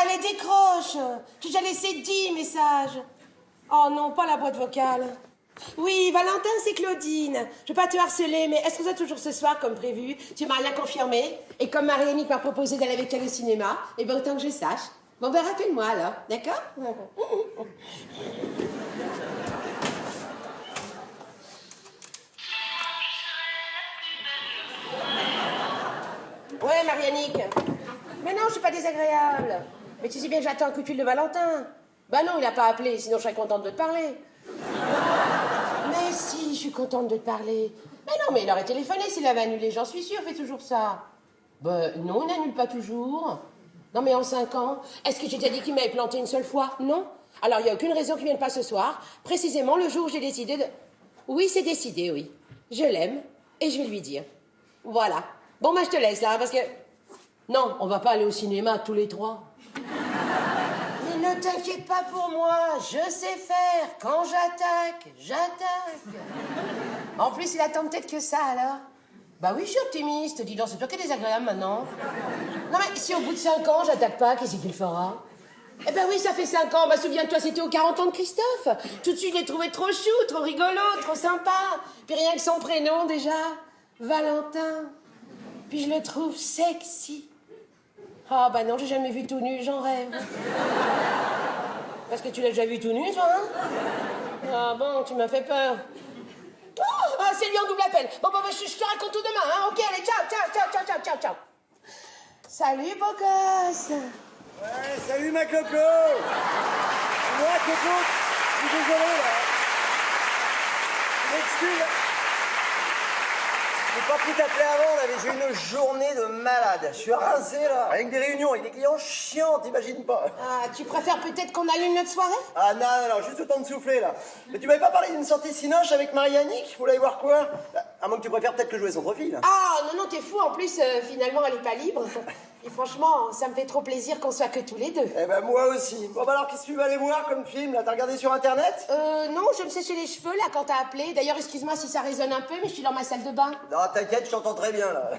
Allez, décroche. J'ai déjà laissé 10 messages. Oh non, pas la boîte vocale. Oui, Valentin, c'est Claudine. Je veux pas te harceler, mais est-ce que c'est toujours ce soir comme prévu? Tu m'as rien confirmé. Et comme Marianique m'a proposé d'aller avec elle au cinéma, et ben autant que je sache. Bon, ben rappelle-moi alors, d'accord? Ouais, Marianique. Mais non, je suis pas désagréable. Mais tu sais bien que j'attends un coup de fil de Valentin. Bah non, il a pas appelé, sinon je serais contente de te parler. Mais si, je suis contente de te parler. Mais non, mais il aurait téléphoné s'il avait annulé, j'en suis sûre, fait toujours ça. Bah non, il n'annule pas toujours. Non mais en 5 ans, est-ce que j'ai déjà dit qu'il m'avait planté une seule fois? Non. Alors il n'y a aucune raison qu'il ne vienne pas ce soir, précisément le jour où j'ai décidé de... Oui, c'est décidé, oui. Je l'aime et je vais lui dire. Voilà. Bon, bah je te laisse là, parce que... Non, on va pas aller au cinéma tous les 3. Mais ne t'inquiète pas pour moi, je sais faire. Quand j'attaque, j'attaque. En plus, il attend peut-être que ça, alors. Bah oui, je suis optimiste. Dis donc, c'est toi qui es désagréable maintenant. Non mais si au bout de 5 ans, j'attaque pas, qu'est-ce qu'il fera? Eh ben oui, ça fait 5 ans. Bah souviens-toi, c'était aux 40 ans de Christophe. Tout de suite, je l'ai trouvé trop chou, trop rigolo, trop sympa. Puis rien que son prénom, déjà. Valentin. Puis je le trouve sexy. Ah bah non, j'ai jamais vu tout nu, j'en rêve. Parce que tu l'as déjà vu tout nu, toi, hein? Ah bon, tu m'as fait peur. Oh, c'est lui en double appel. Bon, je te raconte tout demain, hein? Ok, allez, ciao. Salut, beau gosse. Ouais, salut ma coco. Moi, coco, je suis désolé, là. Je m'excuse. J'ai pas pu t'appeler avant, là, mais j'ai une journée de malade. Je suis rincé, là, avec des réunions, avec des clients chiants, t'imagines pas. Ah, tu préfères peut-être qu'on allume notre soirée? Ah non, juste le temps de souffler, là. Mais tu m'avais pas parlé d'une sortie cinoche avec Marianique? Vous voulez aller voir quoi? À moins que tu préfères peut-être que jouer son profil. Ah, non, t'es fou. En plus, finalement, elle est pas libre. Et franchement, ça me fait trop plaisir qu'on soit que tous les deux. Eh ben, moi aussi. Bon, bah alors, qu'est-ce que tu vas aller voir comme film, là? T'as regardé sur Internet? Non, je me séchais les cheveux, là, quand t'as appelé. D'ailleurs, excuse-moi si ça résonne un peu, mais je suis dans ma salle de bain. Non, t'inquiète, je t'entends très bien, là.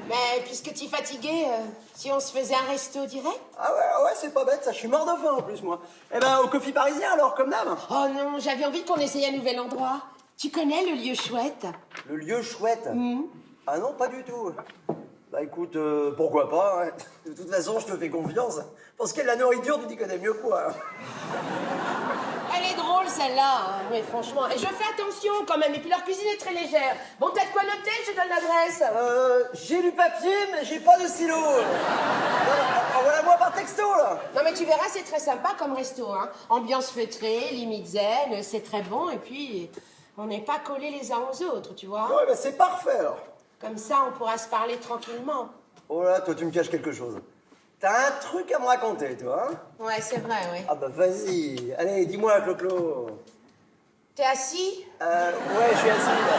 Mais puisque tu es fatigué, si on se faisait un resto direct? Ah ouais, c'est pas bête, ça. Je suis mort de faim, en plus, moi. Eh ben, au Coffee Parisien, alors, comme d'hab. Oh non, j'avais envie qu'on essaye un nouvel endroit. Tu connais le lieu chouette? Le lieu chouette? Ah non, pas du tout. Bah écoute, pourquoi pas, hein. De toute façon, je te fais confiance. Pour ce qui est de la nourriture, tu t'y connais mieux que moi. Elle est drôle, celle-là. Hein. Oui, franchement. Et je fais attention, quand même. Et puis leur cuisine est très légère. Bon, t'as de quoi noter? Je te donne l'adresse. J'ai du papier, mais j'ai pas de stylo. Envoie-la-moi par texto, là. Non, mais tu verras, c'est très sympa comme resto, hein. Ambiance feutrée, limite zen, c'est très bon. Et puis, on n'est pas collés les uns aux autres, tu vois. Ouais, bah c'est parfait, alors. Comme ça, on pourra se parler tranquillement. Oh là, toi, tu me caches quelque chose. T'as un truc à me raconter, toi, hein? Ouais, c'est vrai, oui. Ah bah vas-y. Allez, dis-moi, Clo-Clo. T'es assis? Ouais, je suis assis, là.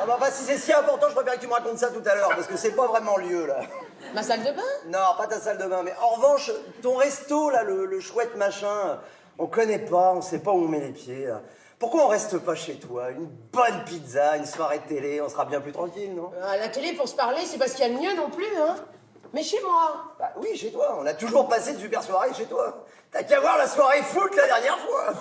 Ah bah, si c'est si important, je préfère que tu me racontes ça tout à l'heure, parce que c'est pas vraiment le lieu, là. Ma salle de bain? Non, pas ta salle de bain, mais en revanche, ton resto, là, le chouette machin, on connaît pas, on sait pas où on met les pieds, là. Pourquoi on reste pas chez toi? Une bonne pizza, une soirée de télé, on sera bien plus tranquille, non? À la télé, pour se parler, c'est parce qu'il y a le mieux non plus, hein. Mais chez moi. Bah oui, chez toi, on a toujours passé de super soirées chez toi. T'as qu'à voir la soirée foot la dernière fois.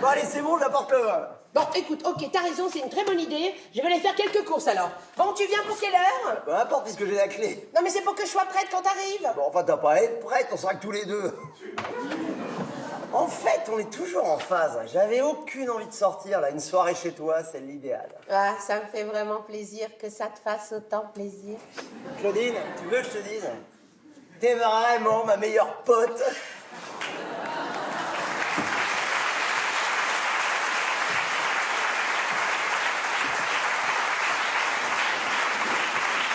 Bon, allez, c'est bon, je la porte là. Bon, écoute, ok, t'as raison, c'est une très bonne idée. Je vais aller faire quelques courses, alors. Bon, tu viens pour quelle heure? Peu importe, puisque j'ai la clé. Non, mais c'est pour que je sois prête quand t'arrives. Bon, enfin, t'as pas à être prête, on sera que tous les deux. En fait, on est toujours en phase. J'avais aucune envie de sortir, là. Une soirée chez toi, c'est l'idéal. Ah, ça me fait vraiment plaisir que ça te fasse autant plaisir. Claudine, tu veux que je te dise? T'es vraiment ma meilleure pote.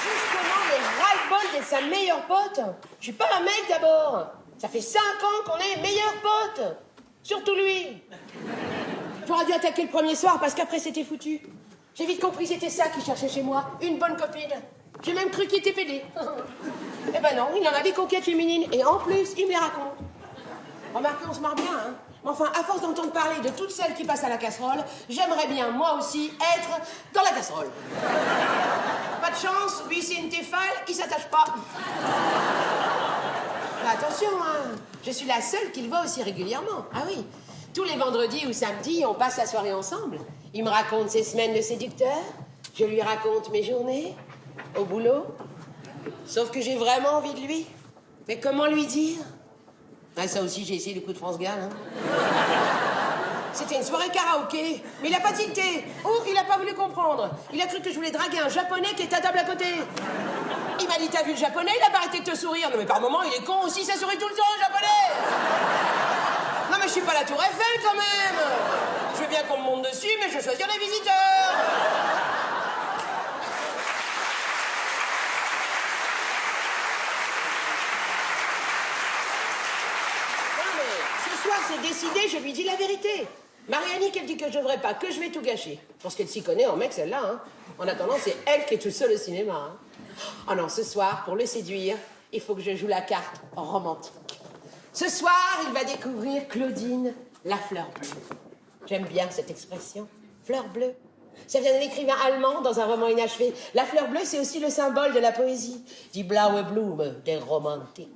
Justement, les ras-le-bol d'être sa meilleure pote. Je suis pas un mec d'abord. Ça fait 5 ans qu'on est meilleurs potes. Surtout lui. J'aurais dû attaquer le premier soir parce qu'après c'était foutu. J'ai vite compris que c'était ça qu'il cherchait chez moi. Une bonne copine. J'ai même cru qu'il était pédé. Eh ben non, il en a des conquêtes féminines. Et en plus, il me les raconte. Remarquez, on se marre bien, hein. Mais enfin, à force d'entendre parler de toutes celles qui passent à la casserole, j'aimerais bien, moi aussi, être dans la casserole. Pas de chance, lui c'est une Tefal, il s'attache pas. attention, hein. Je suis la seule qui le voit aussi régulièrement. Ah oui. Tous les vendredis ou samedis, on passe la soirée ensemble. Il me raconte ses semaines de séducteur. Je lui raconte mes journées au boulot. Sauf que j'ai vraiment envie de lui. Mais comment lui dire? Ah, ça aussi, j'ai essayé le coup de France Gall, hein. C'était une soirée karaoké, mais il a pas tilté. Ou il a pas voulu comprendre. Il a cru que je voulais draguer un japonais qui était à table à côté. Il m'a dit, t'as vu le japonais? Il a pas arrêté de te sourire. Non mais par moment, il est con aussi, ça sourit tout le temps, le japonais. Non mais je suis pas la tour Eiffel quand même. Je veux bien qu'on me monte dessus, mais je veux choisir les visiteurs. Non mais, ce soir c'est décidé, je lui dis la vérité. Marianne, elle dit que je devrais pas, que je vais tout gâcher. Parce qu'elle s'y connaît en mec, celle-là, hein. En attendant, c'est elle qui est toute seule au cinéma, hein. Oh non, ce soir, pour le séduire, il faut que je joue la carte romantique. Ce soir, il va découvrir Claudine, la fleur bleue. J'aime bien cette expression, fleur bleue. Ça vient d'un écrivain allemand dans un roman inachevé. La fleur bleue, c'est aussi le symbole de la poésie. Die blaue Blume, des romantiques.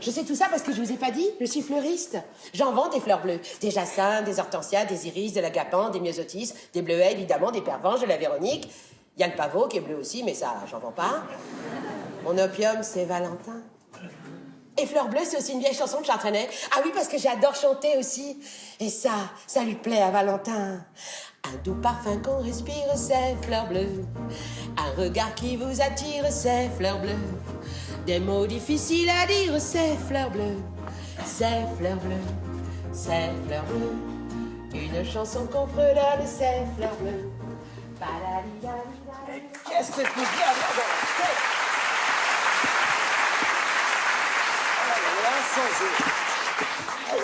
Je sais tout ça parce que je vous ai pas dit, je suis fleuriste. J'en vends des fleurs bleues. Des jacinthes, des hortensias, des iris, de l'agapan, des myosotis, des bleuets, évidemment, des pervenches, de la véronique. Il y a le pavot qui est bleu aussi, mais ça, j'en vends pas. Mon opium, c'est Valentin. Et Fleur Bleue, c'est aussi une vieille chanson de Chartrenet. Ah oui, parce que j'adore chanter aussi. Et ça lui plaît à Valentin. Un doux parfum qu'on respire, c'est Fleur Bleue. Un regard qui vous attire, c'est Fleur Bleue. Des mots difficiles à dire, c'est Fleur Bleue. C'est Fleur Bleue, c'est Fleur Bleue. Une chanson qu'on fredonne, c'est Fleur Bleue. Mais qu'est-ce que tu fais à moi dans la tête?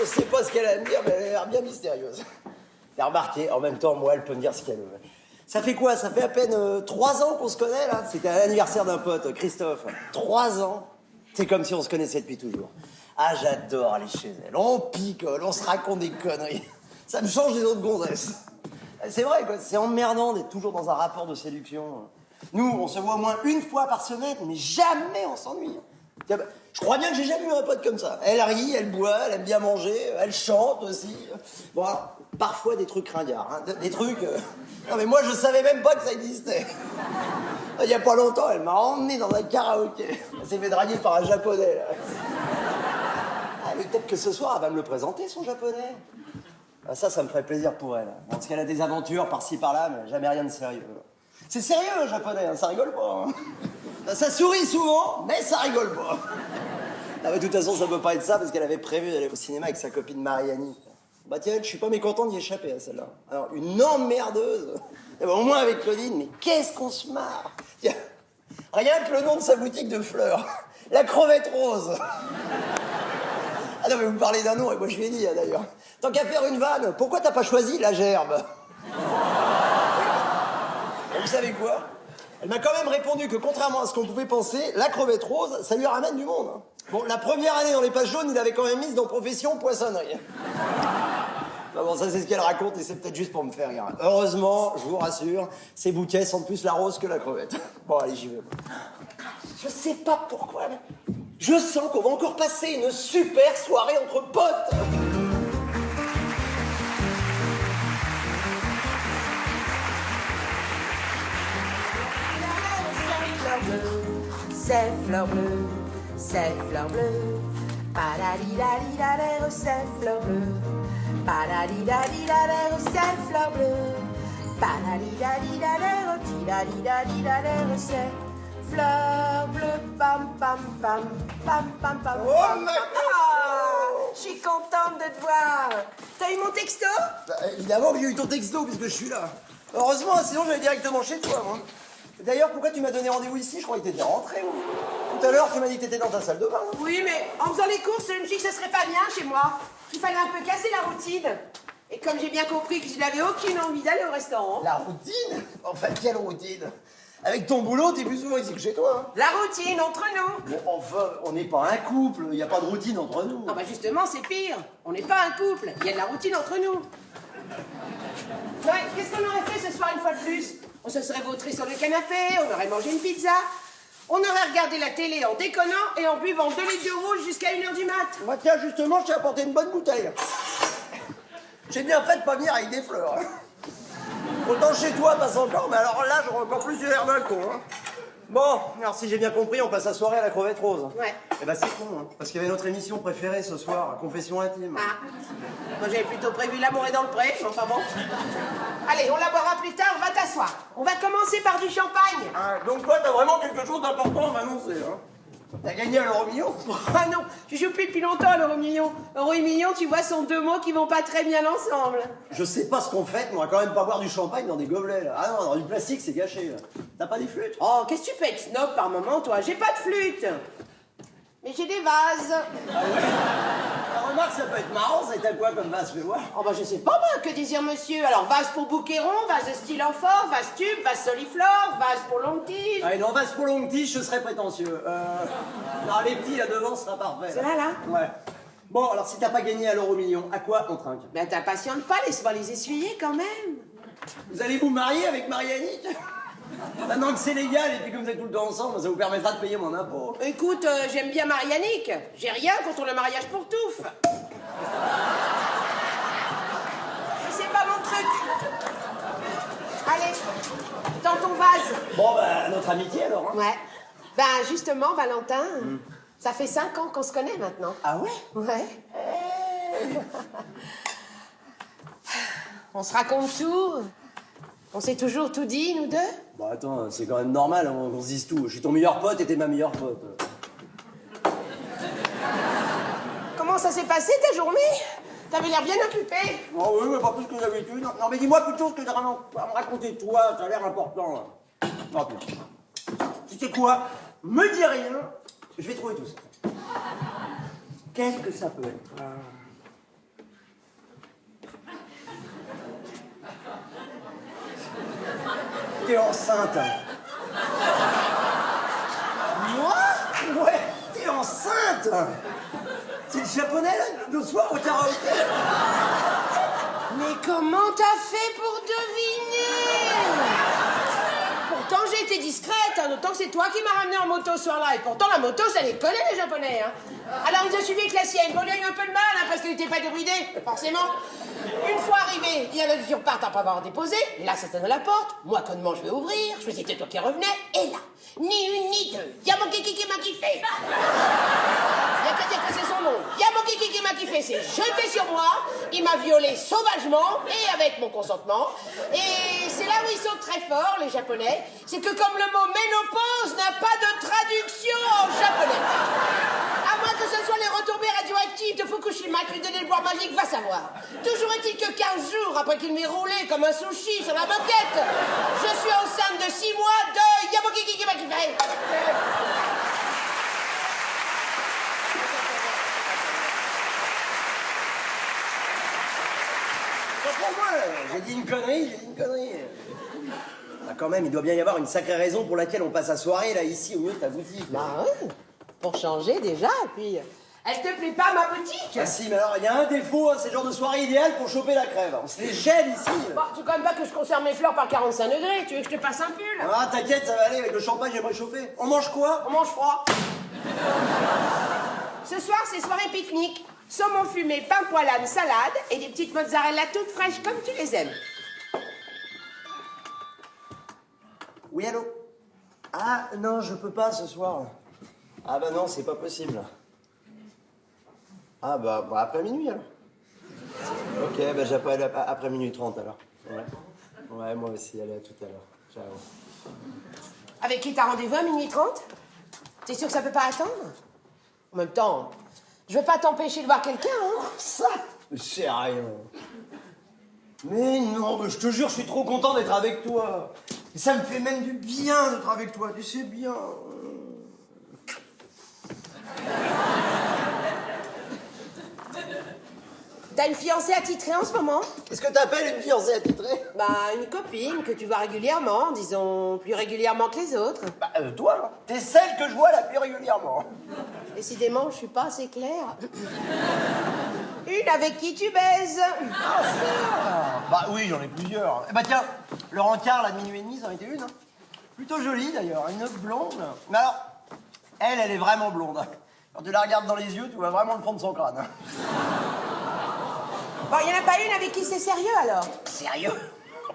Je sais pas ce qu'elle a à me dire, mais elle a l'air bien mystérieuse. T'as remarqué, en même temps, moi, elle peut me dire ce qu'elle veut. Ça fait quoi? Ça fait à peine 3 ans qu'on se connaît, là? C'était à l'anniversaire d'un pote, Christophe. 3 ans? C'est comme si on se connaissait depuis toujours. Ah, j'adore aller chez elle. On picole, on se raconte des conneries. Ça me change des autres gonzesses. C'est vrai, quoi. C'est emmerdant d'être toujours dans un rapport de séduction. Nous, on se voit au moins 1 fois par semaine, mais jamais on s'ennuie. Je crois bien que j'ai jamais eu un pote comme ça. Elle rit, elle boit, elle aime bien manger, elle chante aussi. Bon, alors, parfois des trucs ringards, hein. Des trucs... Non mais moi, je savais même pas que ça existait. Il y a pas longtemps, elle m'a emmené dans un karaoké. Elle s'est fait draguer par un japonais, là. Ah, mais peut-être que ce soir, elle va me le présenter, son japonais. Ah, ça me ferait plaisir pour elle. Bon, parce qu'elle a des aventures par-ci, par-là, mais jamais rien de sérieux. C'est sérieux, un japonais, hein, ça rigole pas. Hein. Ça sourit souvent, mais ça rigole pas. Ah, mais de toute façon, ça peut pas être ça, parce qu'elle avait prévu d'aller au cinéma avec sa copine Marianne. Bah tiens, je suis pas mécontent d'y échapper à celle-là. Alors, une emmerdeuse. Eh ben, au moins avec Claudine, mais qu'est-ce qu'on se marre. Tiens, rien que le nom de sa boutique de fleurs. La crevette rose. Ah non, mais vous me parlez d'un nom, et moi je lui ai dit, d'ailleurs. Tant qu'à faire une vanne, pourquoi t'as pas choisi la gerbe? Et vous savez quoi? Elle m'a quand même répondu que, contrairement à ce qu'on pouvait penser, la crevette rose, ça lui ramène du monde. Hein. Bon, la première année dans les pages jaunes, il avait quand même mise dans profession poissonnerie. Bah bon, ça c'est ce qu'elle raconte et c'est peut-être juste pour me faire rire. Heureusement, je vous rassure, ces bouquets sentent plus la rose que la crevette. Bon, allez, j'y vais. Je sais pas pourquoi, mais je sens qu'on va encore passer une super soirée entre potes. C'est Fleur Bleue, c'est Fleur Bleue. Padadidadidadère, c'est Fleur Bleue. Padadidadidadère, c'est Fleur Bleue. Padadidadidadère, tidadidadidadère, c'est Fleur Bleue. Pam pam pam, pam pam pam. Oh ma je suis contente de te voir. T'as eu mon texto? Bah, évidemment que j'ai eu ton texto puisque je suis là. Heureusement, sinon j'allais directement chez toi, moi. D'ailleurs, pourquoi tu m'as donné rendez-vous ici? Je croyais que t'étais rentré. Tout à l'heure, tu m'as dit que t'étais dans ta salle de bain. Oui, mais en faisant les courses, je me suis dit que ça serait pas bien chez moi. Il fallait un peu casser la routine. Et comme j'ai bien compris que je n'avais aucune envie d'aller au restaurant... La routine? Enfin, quelle routine? Avec ton boulot, t'es plus souvent ici que chez toi. Hein. La routine entre nous. Bon, enfin, on n'est pas un couple. Il n'y a pas de routine entre nous. Ah bah justement, c'est pire. On n'est pas un couple. Il y a de la routine entre nous. Ouais, qu'est-ce qu'on aurait fait ce soir une fois de plus? On se serait vautré sur le canapé, on aurait mangé une pizza. On aurait regardé la télé en déconnant et en buvant 2 litres de rouge jusqu'à 1h du mat. Bah tiens, justement, je t'ai apporté une bonne bouteille. J'ai bien fait de pas venir avec des fleurs. Hein. Autant chez toi, passe encore, mais alors là, j'aurais encore plus eu l'air d'un con. Hein. Bon, alors si j'ai bien compris, on passe la soirée à la crevette rose. Ouais. Eh ben c'est con, hein, parce qu'il y avait notre émission préférée ce soir, Confession intime. Ah. Moi, j'avais plutôt prévu l'amour est dans le pré, mais enfin bon. Allez, on la boira plus tard, va t'asseoir. On va commencer par du champagne. Ah, donc toi, t'as vraiment quelque chose d'important à m'annoncer, hein. T'as gagné à l'euro million? Ah non, je joue plus depuis longtemps à l'euro million. Euro et million, tu vois, sont 2 mots qui vont pas très bien ensemble. Je sais pas ce qu'on fait, mais on va quand même pas boire du champagne dans des gobelets, là. Ah non, dans du plastique, c'est gâché, là. T'as pas des flûtes? Oh, qu'est-ce que tu peux être snob par moment, toi? J'ai pas de flûte. Mais j'ai des vases. Ah ouais? Ah, remarque, ça peut être marrant, ça t'as quoi comme vase, fais voir? Oh bah je sais pas moi, que désire monsieur? Alors vase pour bouquet rond, vase de style amphore, vase tube, vase soliflore, vase pour longue tige. Allez, non, vase pour longue tige, je serais prétentieux. Non, les petits là devant, ce sera parfait. C'est là? Ouais. Bon, alors si t'as pas gagné à l'euro million, à quoi on trinque? Ben t'impatiente pas, laisse-moi les essuyer quand même. Vous allez vous marier avec Marianique? Maintenant que c'est légal et puis que vous êtes tout le temps ensemble, ça vous permettra de payer mon impôt. Écoute, j'aime bien Marianique. J'ai rien contre le mariage pour touffe. Mais c'est pas mon truc. Allez, dans ton vase. Bon, bah, notre amitié alors, hein. Ouais. Ben justement, Valentin, ça fait 5 ans qu'on se connaît maintenant. Ah ouais? Ouais. On se raconte tout. On s'est toujours tout dit, nous deux. Bon, attends, c'est quand même normal, hein, qu'on se dise tout. Je suis ton meilleur pote et t'es ma meilleure pote. Comment ça s'est passé ta journée? T'avais l'air bien occupé. Oh oui, mais pas plus que d'habitude. Non, mais dis-moi plutôt ce que t'as vraiment à me raconter toi, ça a l'air important, là. Non, plus. Tu sais quoi? Me dis rien, je vais trouver tout ça. Qu'est-ce que ça peut être? T'es enceinte. Moi? Ouais, t'es enceinte. C'est le japonais, là, le soir au karaoké. Mais comment t'as fait pour deviner? Pourtant j'ai été discrète, hein, d'autant que c'est toi qui m'as ramené en moto ce soir-là. Et pourtant la moto, ça les connaît les japonais. Hein. Alors il nous a suivi avec la sienne. Bon, il a eu un peu de mal hein, parce qu'elle n'était pas débridée, forcément. Une fois arrivé, il y en a qui repartent après avoir déposé. Là, ça sonne à la porte. Moi, connement, je vais ouvrir. Je me suis dit, c'était toi qui revenais. Et là, ni une ni deux. Il y a mon kiki qui m'a kiffé. Il y a qu'à dire que c'est son nom. Il y a mon kiki qui m'a kiffé. C'est jeté sur moi. Il m'a violé sauvagement et avec mon consentement. Et c'est là où ils sont très forts, les Japonais. C'est que comme le mot ménopause n'a pas de traduction en japonais. À moins que ce soit les retombées radioactives de Fukushima qui lui donnaient le boire magique, va savoir. Toujours est-il que 15 jours après qu'il m'ait roulé comme un sushi sur la moquette, je suis enceinte de 6 mois de Yamokiki qui m'a kiffé. Pour moi, j'ai dit une connerie. Ah, quand même, il doit bien y avoir une sacrée raison pour laquelle on passe la soirée, là, ici, au milieu de ta boutique. Bah oui, pour changer déjà, et puis... Elle te plaît pas, ma boutique? Ah si, mais alors, il y a un défaut, hein, c'est le genre de soirée idéale pour choper la crève. On se les gèle ici. Bon, tu quand même pas que je conserve mes fleurs par 45 degrés, tu veux que je te passe un pull? Ah, t'inquiète, ça va aller, avec le champagne, je vais me réchauffer. On mange quoi? On mange froid. Ce soir, c'est soirée pique-nique. Saumon fumé, pain poilane, salade et des petites mozzarella toutes fraîches comme tu les aimes. Oui, allô? Ah, non, je peux pas ce soir. Ah bah non, c'est pas possible. Ah bah après minuit, alors. Ok, bah j'appelle après minuit 30, alors. Ouais, moi aussi, allez, à tout à l'heure. Ciao. Avec qui t'as rendez-vous à minuit 30? T'es sûr que ça peut pas attendre? En même temps, je veux pas t'empêcher de voir quelqu'un, hein? Ça? C'est rien. Mais non, mais je te jure, je suis trop content d'être avec toi. Et ça me fait même du bien d'être avec toi, tu sais bien. T'as une fiancée attitrée en ce moment? Qu'est-ce que t'appelles une fiancée attitrée? Bah, une copine que tu vois régulièrement, disons, plus régulièrement que les autres. Bah, toi, t'es celle que je vois la plus régulièrement. Décidément, je suis pas assez claire. Une avec qui tu baises. Ah, ça! Bah oui, j'en ai plusieurs. Eh bah tiens, le rencard, là, de minuit et demi, ça en était une, hein. Plutôt jolie d'ailleurs, une blonde. Mais alors, elle est vraiment blonde. Quand tu la regardes dans les yeux, tu vois vraiment le fond de son crâne. Bon, il n'y en a pas une avec qui c'est sérieux, alors? Sérieux?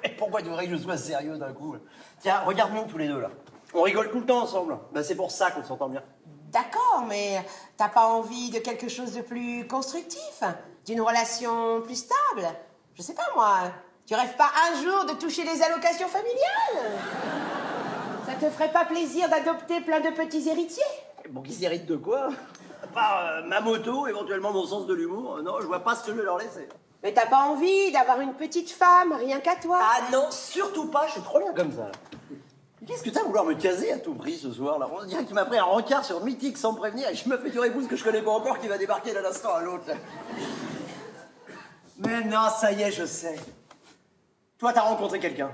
Mais pourquoi tu voudrais que je sois sérieux d'un coup? Tiens, regarde-nous tous les deux, là. On rigole tout le temps ensemble. Ben, c'est pour ça qu'on s'entend bien. D'accord, mais t'as pas envie de quelque chose de plus constructif? D'une relation plus stable? Je sais pas, moi. Tu rêves pas un jour de toucher les allocations familiales? Ça te ferait pas plaisir d'adopter plein de petits héritiers? Bon, qui s'héritent de quoi? À part ma moto, éventuellement mon sens de l'humour, non, je vois pas ce que je vais leur laisser. Mais t'as pas envie d'avoir une petite femme, rien qu'à toi? Ah non, surtout pas, je suis trop bien comme ça. Qu'est-ce que t'as à vouloir me caser à tout prix ce soir là? On dirait que tu m'as pris un rencard sur Mythique sans me prévenir et je me fais une épouse que je connais pas encore qui va débarquer d'un instant à l'autre. Mais non, ça y est, je sais. Toi, t'as rencontré quelqu'un.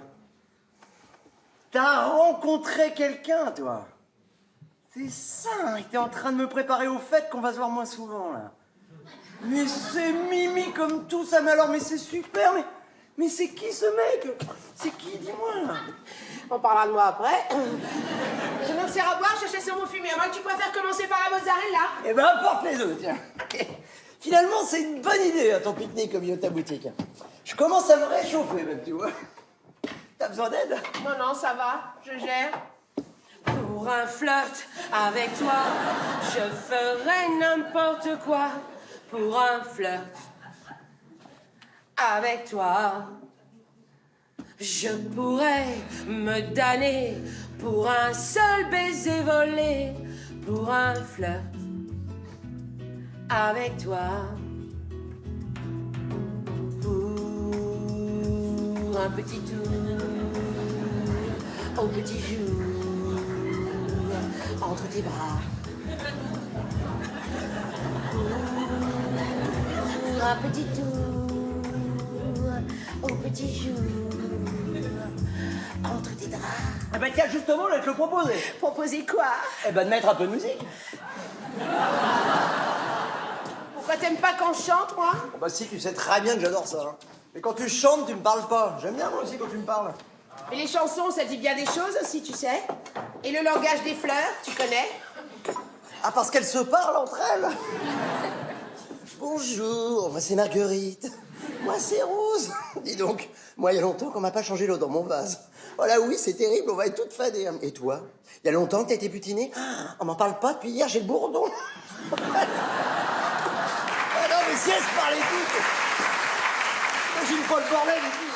T'as rencontré quelqu'un, toi. C'est ça, hein, t'es en train de me préparer au fait qu'on va se voir moins souvent, là. Mais c'est Mimi comme tout ça, mais alors, mais c'est super, mais c'est qui ce mec? C'est qui, dis-moi? On parlera de moi après. Je m'en sers à boire, je cherche sur mon fumier. Moi, tu préfères commencer par la mozzarella? Eh ben, apporte les deux, tiens. Finalement, c'est une bonne idée, hein, ton pique-nique au milieu de ta boutique. Je commence à me réchauffer, même, tu vois. T'as besoin d'aide? Non, ça va, je gère. Pour un flirt avec toi, je ferai n'importe quoi. Pour un flirt avec toi, je pourrais me damner pour un seul baiser volé. Pour un flirt avec toi, pour un petit tour au petit jour entre tes bras. Pour un petit tour au petit jour entre tes draps. Eh ben, tiens, justement, je vais te le proposer. Proposer quoi? Eh ben, de mettre un peu de musique. Pourquoi t'aimes pas quand je chante, moi? Oh, bah si, tu sais très bien que j'adore ça. Hein. Mais quand tu chantes, tu me parles pas. J'aime bien, moi aussi, quand tu me parles. Mais les chansons, ça dit bien des choses aussi, tu sais. Et le langage des fleurs, tu connais? Ah, parce qu'elles se parlent entre elles. Bonjour, moi c'est Marguerite. Moi c'est Rose. Dis donc, moi il y a longtemps qu'on m'a pas changé l'eau dans mon vase. Oh là oui, c'est terrible, on va être toutes fadées. Et toi? Il y a longtemps que t'as été butinée? Ah, on m'en parle pas depuis hier, j'ai le bourdon. Ah non, mais si elles se parlaient toutes. Imagine pas le bordel et tout.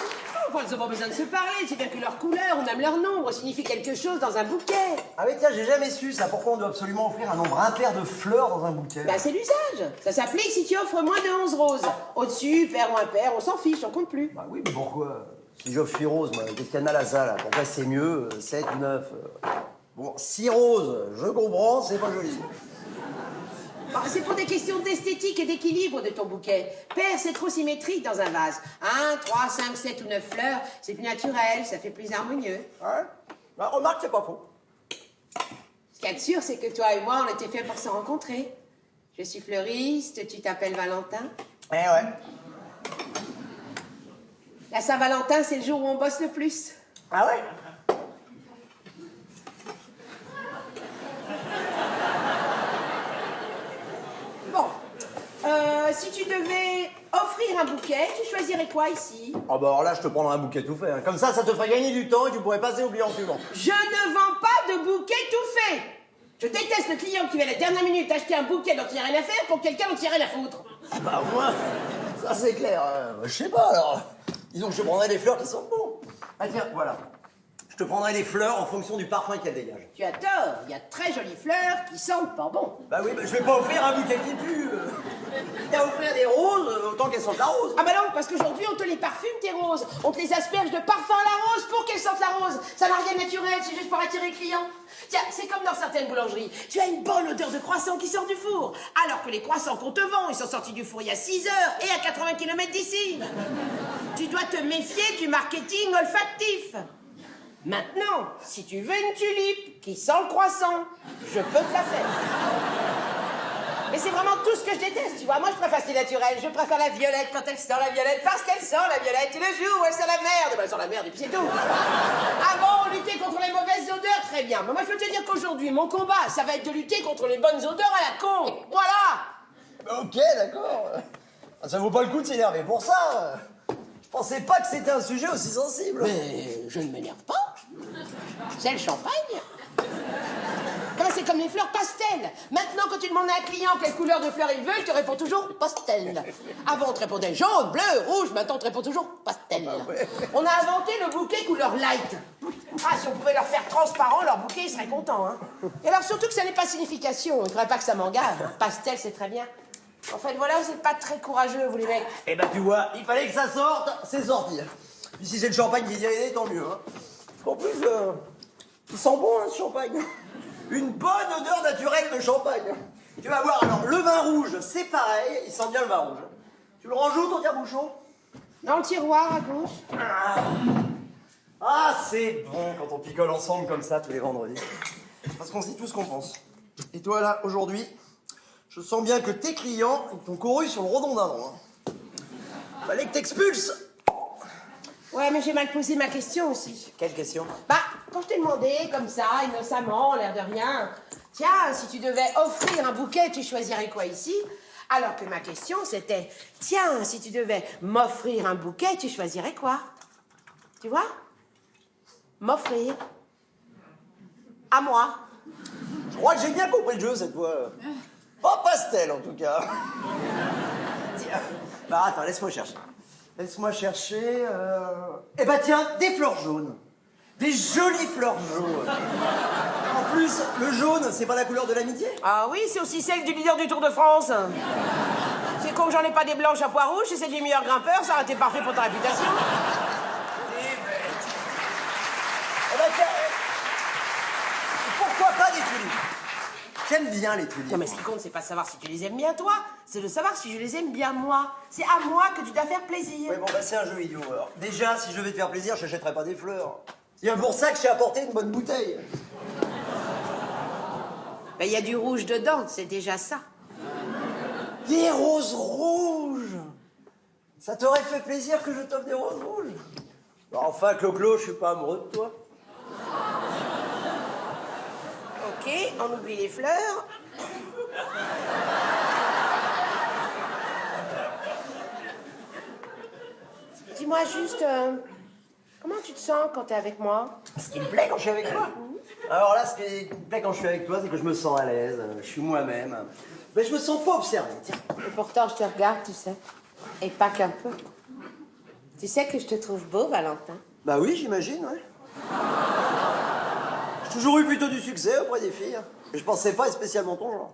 Enfin, ils ont pas besoin de se parler, c'est bien que leur couleur ou même leur nombre signifie quelque chose dans un bouquet. Ah mais tiens, j'ai jamais su ça. Pourquoi on doit absolument offrir un nombre impair de fleurs dans un bouquet? Bah c'est l'usage. Ça s'applique si tu offres moins de 11 roses. Au-dessus, pair ou impair, on s'en fiche, on compte plus. Bah oui, mais pourquoi? Si j'offre 6 roses, moi, qu'est-ce qu'il y a de mal à ça, là? Pourquoi c'est mieux 7 ou 9? Bon, 6 roses, je comprends, c'est pas joli. Bah, c'est pour des questions d'esthétique et d'équilibre de ton bouquet. Pair, c'est trop symétrique dans un vase. 1, 3, 5, 7 ou 9 fleurs, c'est plus naturel, ça fait plus harmonieux. Ouais? Bah, remarque, c'est pas faux. Ce qu'il y a de sûr, c'est que toi et moi, on était faits pour se rencontrer. Je suis fleuriste, tu t'appelles Valentin. Eh ouais. La Saint-Valentin, c'est le jour où on bosse le plus. Ah ouais? Bon, si tu devais offrir un bouquet, tu choisirais quoi ici? Ah bah alors là, je te prendrai un bouquet tout fait. Hein. Comme ça te ferait gagner du temps et tu pourrais passer au client suivant. Je ne vends pas de bouquet tout fait. Je déteste le client qui va à la dernière minute acheter un bouquet dont il n'y a rien à faire pour quelqu'un dont il n'y a rien à foutre. Ah bah moi, ça c'est clair. Je sais pas alors. Disons que je prendrais des fleurs qui sont bons. Ah tiens, voilà. Je te prendrai des fleurs en fonction du parfum qu'elles dégagent. Tu as tort, il y a de très jolies fleurs qui sentent pas bon. Bah oui, bah je vais pas offrir un bouquet qui pue. T'as offrir des roses, autant qu'elles sentent la rose. Ah bah non, parce qu'aujourd'hui on te les parfume tes roses. On te les asperge de parfum à la rose pour qu'elles sentent la rose. Ça n'a rien de naturel, c'est juste pour attirer le client. Tiens, c'est comme dans certaines boulangeries. Tu as une bonne odeur de croissant qui sort du four. Alors que les croissants qu'on te vend, ils sont sortis du four il y a 6 heures et à 80 km d'ici. Tu dois te méfier du marketing olfactif. Maintenant, si tu veux une tulipe qui sent le croissant, je peux te la faire. Et c'est vraiment tout ce que je déteste, tu vois. Moi, je préfère ce qui est naturel. Je préfère la violette quand elle sent la violette, parce qu'elle sent la violette. Et le jour où elle sent la merde, ben, elle sent la merde, et puis c'est tout. Avant, on luttait contre les mauvaises odeurs, très bien. Mais moi, je peux te dire qu'aujourd'hui, mon combat, ça va être de lutter contre les bonnes odeurs à la con. Voilà. Ok, d'accord. Ça vaut pas le coup de s'énerver pour ça. Je pensais pas que c'était un sujet aussi sensible. Mais je ne m'énerve pas. C'est le champagne. C'est comme les fleurs pastel. Maintenant, quand tu demandes à un client quelle couleur de fleur il veut, il te répond toujours pastel. Avant, on te répondait jaune, bleu, rouge. Maintenant, on te répond toujours pastel. On a inventé le bouquet couleur light. Ah, si on pouvait leur faire transparent, leur bouquet, ils seraient contents, hein. Et alors, surtout que ça n'est pas signification. Il ne faudrait pas que ça m'engage. Pastel, c'est très bien. En fait, voilà, vous n'êtes pas très courageux, vous, les mecs. Eh ben, tu vois, il fallait que ça sorte, c'est sorti. Puis si c'est le champagne qui vient aider, tant mieux, hein. En plus, il sent bon, hein, ce champagne. Une bonne odeur naturelle de champagne. Tu vas voir, alors, le vin rouge, c'est pareil, il sent bien le vin rouge. Tu le ranges où, ton tire-bouchon? Dans le tiroir, à gauche. Ah, c'est bon quand on picole ensemble comme ça tous les vendredis. Parce qu'on se dit tout ce qu'on pense. Et toi, là, aujourd'hui, je sens bien que tes clients, ils t'ont couru sur le rhododendron. Hein. Fallait que t'expulses. Ouais, mais j'ai mal posé ma question aussi. Quelle question? Bah, quand je t'ai demandé, comme ça, innocemment, l'air de rien, tiens, si tu devais offrir un bouquet, tu choisirais quoi ici? Alors que ma question, c'était, tiens, si tu devais m'offrir un bouquet, tu choisirais quoi? Tu vois? M'offrir. À moi. Je crois que j'ai bien compris le jeu cette fois. Pas pastel, en tout cas. Tiens. Bah, attends, laisse-moi chercher. Laisse-moi chercher. Eh bah, tiens, des fleurs jaunes. Des jolies fleurs jaunes. En plus, le jaune, c'est pas la couleur de l'amitié? Ah oui, c'est aussi celle du leader du Tour de France. C'est con que j'en ai pas des blanches à pois rouges, c'est celle des meilleurs grimpeurs, ça aurait été parfait pour ta réputation. Eh ben, tiens, pourquoi pas des tulipes? J'aime bien les tulipes. Non, mais ce qui compte, c'est pas de savoir si tu les aimes bien toi, c'est de savoir si je les aime bien moi. C'est à moi que tu dois faire plaisir. Oui, bon, bah, c'est un jeu idiot, alors. Déjà, si je vais te faire plaisir, je n'achèterai pas des fleurs. C'est bien pour ça que je t'ai apporté une bonne bouteille. Ben, il y a du rouge dedans, c'est déjà ça. Des roses rouges. Ça t'aurait fait plaisir que je t'offre des roses rouges? Bah, enfin, Clo-Clo, je suis pas amoureux de toi. Ok, on oublie les fleurs. Dis-moi juste, comment tu te sens quand t'es avec moi? Ce qui me plaît quand je suis avec toi. Alors là, ce qui me plaît quand je suis avec toi, c'est que je me sens à l'aise, je suis moi-même. Mais je me sens pas observé, tiens. Et pourtant, je te regarde, tu sais. Et pas qu'un peu. Tu sais que je te trouve beau, Valentin. Bah oui, j'imagine, ouais. J'ai toujours eu plutôt du succès auprès des filles. Et je pensais pas être spécialement ton genre.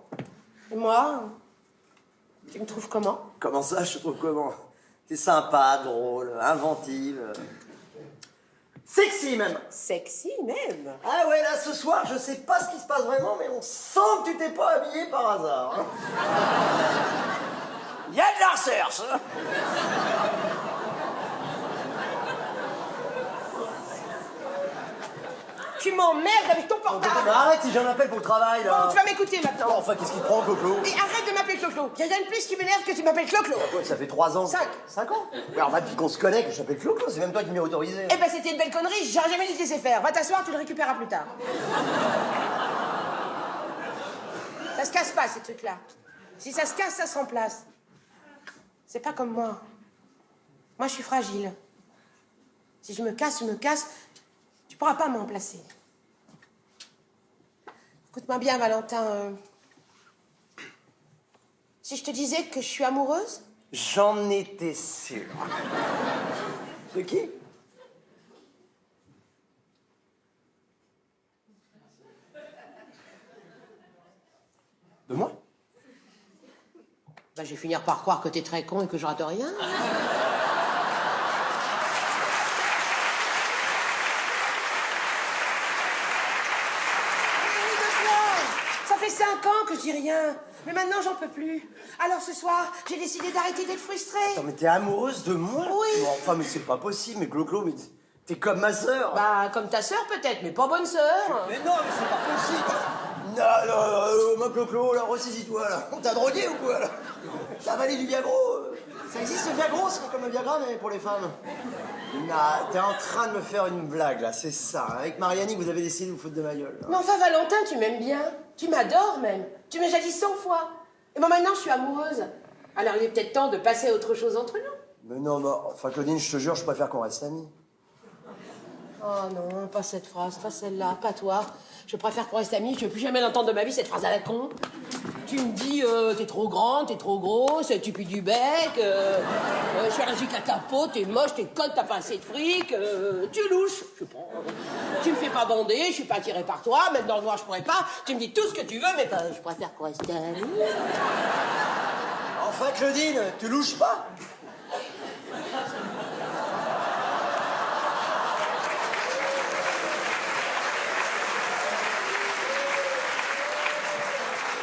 Et moi, tu me trouves comment? Comment ça, je te trouve comment? T'es sympa, drôle, inventive. Sexy même. Sexy, même. Ah ouais, là, ce soir, je sais pas ce qui se passe vraiment, mais on sent que tu t'es pas habillé par hasard. Hein. Il y a de la recherche. Hein. Tu m'emmerdes avec ton portable. Arrête si j'ai un appel pour le travail, là. Bon, tu vas m'écouter maintenant. Bon, enfin, qu'est-ce qui te prend, Clo-Clo? Et arrête de m'appeler Clo-Clo. Il y a rien de plus qui m'énerve que tu m'appelles Clo-Clo. Quoi, ça fait 3 ans? 5. 5 ans? Mais alors, depuis qu'on se connaît, que je t'appelle Clo-Clo, c'est même toi qui m'y as autorisé. Eh ben, c'était une belle connerie, j'aurais jamais dû te laisser faire. Va t'asseoir, tu le récupéreras plus tard. Ça se casse pas, ces trucs-là. Si ça se casse, ça se remplace. C'est pas comme moi. Moi, je suis fragile. Si je me casse, tu pourras pas me remplacer. Écoute-moi bien, Valentin. Si je te disais que je suis amoureuse? J'en étais sûr. De qui? De moi? Bah, je vais finir par croire que t'es très con et que je rate rien. Ça fait 5 ans que je dis rien. Mais maintenant, j'en peux plus. Alors ce soir, j'ai décidé d'arrêter d'être frustrée. Attends, mais t'es amoureuse de moi? Oui. Bon, enfin, mais c'est pas possible, mais Clo-Clo, mais t'es comme ma sœur. Bah, comme ta sœur peut-être, mais pas bonne sœur. Mais non, mais c'est pas possible. Ma Clo-Clo, là, ressaisis-toi, là. On t'a drogué ou quoi, là? T'as avalé du Viagro? Ça existe, le Viagro, c'est comme le Viagra, mais pour les femmes. Non, t'es en train de me faire une blague, là, c'est ça. Avec Mariani, vous avez décidé de vous foutre de ma gueule. Là. Mais enfin, Valentin, tu m'aimes bien. Tu m'adores, même. Tu m'as déjà dit 100 fois. Et bon, maintenant, je suis amoureuse. Alors, il est peut-être temps de passer à autre chose entre nous. Mais non, enfin, Claudine, je te jure, je préfère qu'on reste amis. Oh non, pas cette phrase, pas celle-là, pas toi. Je préfère qu'on reste amis, je veux plus jamais l'entendre de ma vie, cette phrase à la con. Tu me dis, t'es trop grande, t'es trop grosse, tu pues du bec, je suis allergique à ta peau, t'es moche, t'es conne, t'as pas assez de fric, tu louches, je sais pas. Tu me fais pas bander, je suis pas attirée par toi, même dans le noir je pourrais pas, tu me dis tout ce que tu veux, mais je préfère qu'on reste amis. Enfin, Claudine, tu louches pas?